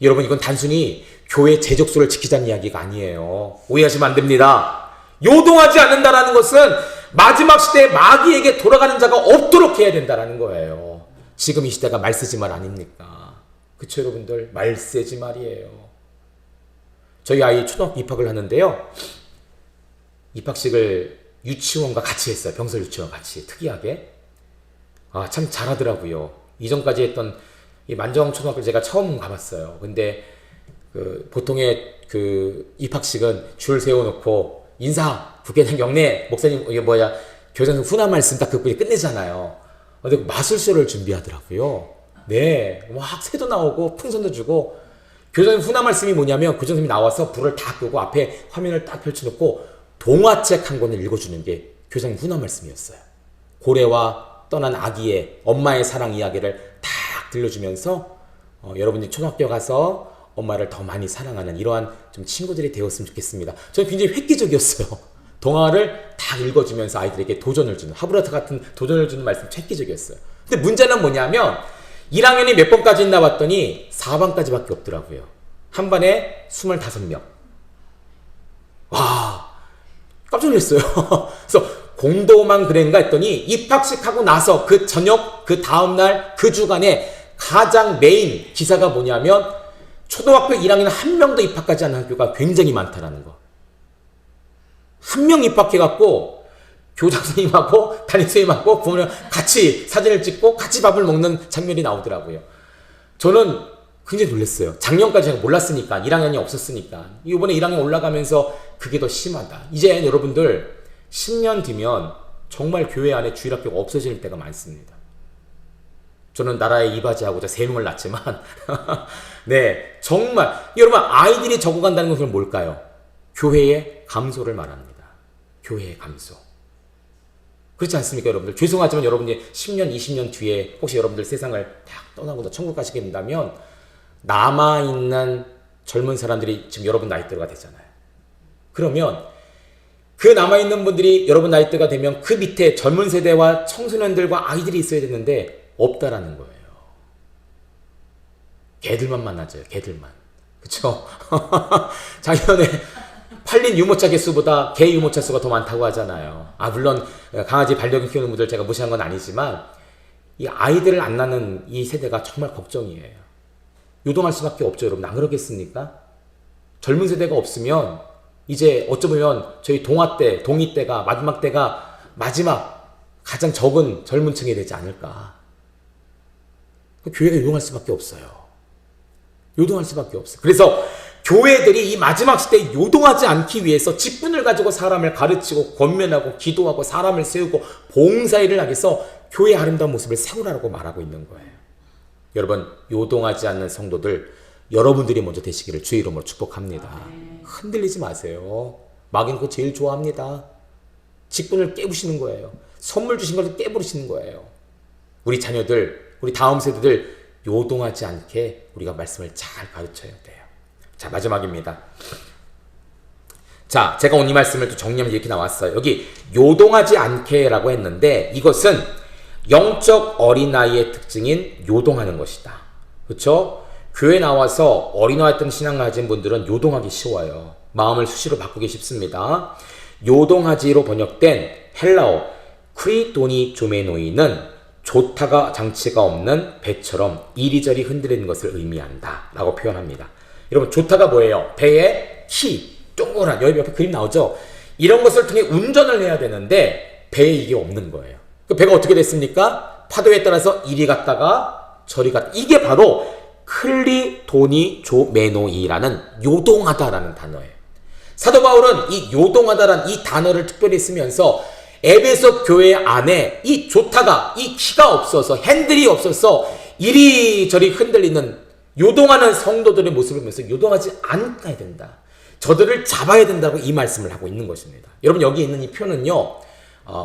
여러분, 이건 단순히 교회 재적소를 지키자는 이야기가 아니에요. 오해하시면 안 됩니다. 요동하지 않는다라는 것은 마지막 시대에 마귀에게 돌아가는 자가 없도록 해야 된다라는 거예요. 지금 이 시대가 말세지말 아닙니까? 그쵸, 여러분들? 말세지말이에요. 저희 아이 초등학교 입학을 하는데요. 입학식을 유치원과 같이 했어요. 병설 유치원 같이. 특이하게. 아, 참 잘하더라고요. 이전까지 했던 이 만정 초등학교 제가 처음 가봤어요. 근데 그 보통의 그 입학식은 줄 세워놓고 인사, 국회의장 경례, 목사님 이게 뭐야, 교장 훈화 말씀 딱 그분이 끝내잖아요. 근데 마술쇼를 준비하더라고요. 네, 막 새도 나오고 풍선도 주고, 교장님 훈화 말씀이 뭐냐면 교장님이 나와서 불을 다 끄고 앞에 화면을 딱 펼쳐놓고 동화책 한 권을 읽어주는 게 교장님 훈화 말씀이었어요. 고래와 떠난 아기의 엄마의 사랑 이야기를 딱 들려주면서 여러분이 초등학교 가서 엄마를 더 많이 사랑하는 이러한 좀 친구들이 되었으면 좋겠습니다. 저는 굉장히 획기적이었어요. 동화를 다 읽어주면서 아이들에게 도전을 주는, 하브라타 같은 도전을 주는 말씀 획기적이었어요. 근데 문제는 뭐냐면 1학년이 몇 번까지 있나 봤더니 4반까지밖에 없더라고요. 한 반에 25명. 와, 깜짝 놀랐어요. 그래서 공도만 그랬는가 했더니 입학식 하고 나서 그 저녁, 그 다음날, 그 주간에 가장 메인 기사가 뭐냐면 초등학교 1학년 한 명도 입학하지 않은 학교가 굉장히 많다라는 거. 한 명 입학해갖고 교장 선생님하고 담임 선생님하고 부모님 같이 사진을 찍고 같이 밥을 먹는 장면이 나오더라고요. 저는 굉장히 놀랐어요. 작년까지 제가 몰랐으니까, 1학년이 없었으니까. 이번에 1학년 올라가면서 그게 더 심하다. 이제 여러분들 10년 뒤면 정말 교회 안에 주일학교가 없어질 때가 많습니다. 저는 나라에 이바지하고 저 3명을 낳지만 네, 정말 여러분, 아이들이 적어간다는 것은 뭘까요? 교회의 감소를 말합니다. 교회의 감소. 그렇지 않습니까, 여러분들? 죄송하지만 여러분이 10년, 20년 뒤에 혹시 여러분들 세상을 딱 떠나고 천국 가시게 된다면 남아있는 젊은 사람들이 지금 여러분 나이대가 되잖아요. 그러면 그 남아있는 분들이 여러분 나이대가 되면 그 밑에 젊은 세대와 청소년들과 아이들이 있어야 되는데 없다라는 거예요. 개들만 만나죠. 개들만. 그쵸? 작년에 팔린 유모차 개수보다 개 유모차 수가 더 많다고 하잖아요. 아, 물론 강아지 반려견 키우는 분들 제가 무시한 건 아니지만 이 아이들을 안 낳는 이 세대가 정말 걱정이에요. 요동할 수밖에 없죠, 여러분. 안 그러겠습니까? 젊은 세대가 없으면 이제 어쩌면 저희 동이 때가 마지막 때가 마지막 가장 적은 젊은 층이 되지 않을까. 교회가 요동할 수밖에 없어요. 요동할 수밖에 없어요. 그래서 교회들이 이 마지막 시대에 요동하지 않기 위해서 직분을 가지고 사람을 가르치고 권면하고 기도하고 사람을 세우고 봉사일을 하기 위해서 교회의 아름다운 모습을 세우라고 말하고 있는 거예요. 여러분, 요동하지 않는 성도들 여러분들이 먼저 되시기를 주의 이름으로 축복합니다. 흔들리지 마세요. 마귀는 그거 제일 좋아합니다. 직분을 깨부시는 거예요. 선물 주신 것을 깨부시는 거예요. 우리 자녀들, 우리 다음 세대들 요동하지 않게 우리가 말씀을 잘 가르쳐야 돼요. 자, 마지막입니다. 자, 제가 오늘 이 말씀을 또 정리하면 이렇게 나왔어요. 여기 요동하지 않게라고 했는데 이것은 영적 어린아이의 특징인 요동하는 것이다. 그렇죠? 교회 나와서 어린아이였던 신앙을 가진 분들은 요동하기 쉬워요. 마음을 수시로 바꾸기 쉽습니다. 요동하지로 번역된 헬라어 크리도니 조메노이는 조타가 장치가 없는 배처럼 이리저리 흔들리는 것을 의미한다 라고 표현합니다. 여러분, 조타가 뭐예요? 배의 키, 동그란, 여기 옆에 그림 나오죠? 이런 것을 통해 운전을 해야 되는데 배에 이게 없는 거예요. 그 배가 어떻게 됐습니까? 파도에 따라서 이리 갔다가 저리 갔다. 이게 바로 클리도니 조메노이라는 요동하다라는 단어예요. 사도 바울은 이 요동하다라는 이 단어를 특별히 쓰면서 에베소 교회 안에 이 조타가, 이 키가 없어서, 핸들이 없어서 이리저리 흔들리는 요동하는 성도들의 모습을 보면서 요동하지 않아야 된다. 저들을 잡아야 된다고 이 말씀을 하고 있는 것입니다. 여러분 여기 있는 이 표는요.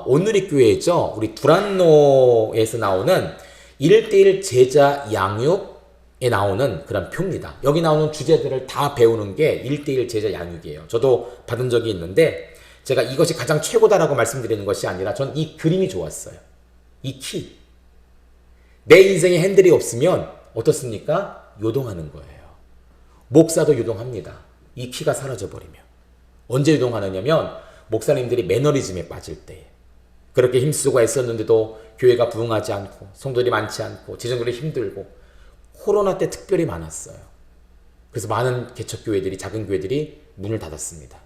오늘의 교회죠. 우리 두란노에서 나오는 1:1 제자 양육에 나오는 그런 표입니다. 여기 나오는 주제들을 다 배우는 게 1:1 제자 양육이에요. 저도 받은 적이 있는데 제가 이것이 가장 최고다라고 말씀드리는 것이 아니라 전 이 그림이 좋았어요. 이 키. 내 인생에 핸들이 없으면 어떻습니까? 요동하는 거예요. 목사도 요동합니다. 이 키가 사라져 버리면. 언제 요동하느냐면 목사님들이 매너리즘에 빠질 때. 그렇게 힘쓰고 애썼는데도 교회가 부흥하지 않고 성도들이 많지 않고 재정적으로 힘들고 코로나 때 특별히 많았어요. 그래서 많은 개척교회들이 작은 교회들이 문을 닫았습니다.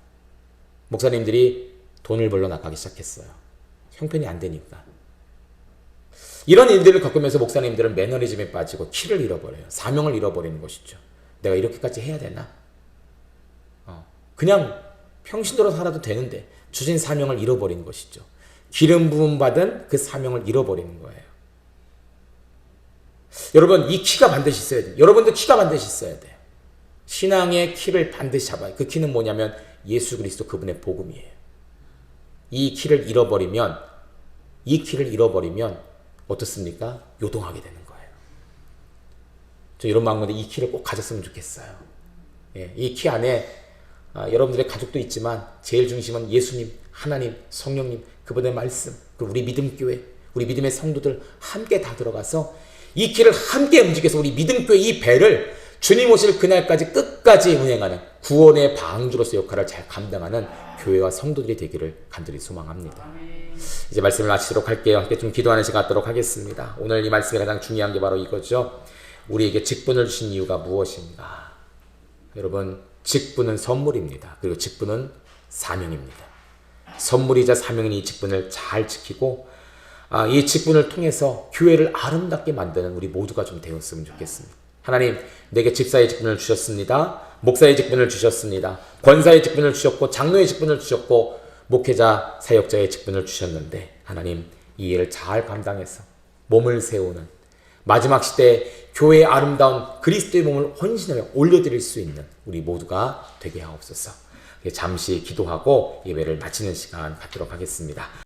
목사님들이 돈을 벌러 나가기 시작했어요. 형편이 안 되니까. 이런 일들을 겪으면서 목사님들은 매너리즘에 빠지고 키를 잃어버려요. 사명을 잃어버리는 것이죠. 내가 이렇게까지 해야 되나? 그냥 평신도로 살아도 되는데 주신 사명을 잃어버린 것이죠. 기름 부음 받은 그 사명을 잃어버리는 거예요. 여러분 이 키가 반드시 있어야 돼요. 여러분도 키가 반드시 있어야 돼요. 신앙의 키를 반드시 잡아요. 그 키는 뭐냐면 예수 그리스도 그분의 복음이에요. 이 키를 잃어버리면 어떻습니까? 요동하게 되는 거예요. 저 이런 마음인데 이 키를 꼭 가졌으면 좋겠어요. 예, 이 키 안에 여러분들의 가족도 있지만 제일 중심은 예수님, 하나님, 성령님, 그분의 말씀, 그리고 우리 믿음교회, 우리 믿음의 성도들 함께 다 들어가서 이 키를 함께 움직여서 우리 믿음교회 이 배를 주님 오실 그날까지 끝까지 운행하는 구원의 방주로서 역할을 잘 감당하는 교회와 성도들이 되기를 간절히 소망합니다. 이제 말씀을 마치도록 할게요. 함께 좀 기도하는 시간 갖도록 하겠습니다. 오늘 이 말씀이 가장 중요한 게 바로 이거죠. 우리에게 직분을 주신 이유가 무엇인가? 여러분 직분은 선물입니다. 그리고 직분은 사명입니다. 선물이자 사명인 이 직분을 잘 지키고 이 직분을 통해서 교회를 아름답게 만드는 우리 모두가 좀 되었으면 좋겠습니다. 하나님, 내게 집사의 직분을 주셨습니다. 목사의 직분을 주셨습니다. 권사의 직분을 주셨고 장로의 직분을 주셨고 목회자, 사역자의 직분을 주셨는데 하나님, 이 일을 잘 감당해서 몸을 세우는 마지막 시대에 교회의 아름다운 그리스도의 몸을 헌신하며 올려드릴 수 있는 우리 모두가 되게 하옵소서. 잠시 기도하고 예배를 마치는 시간 갖도록 하겠습니다.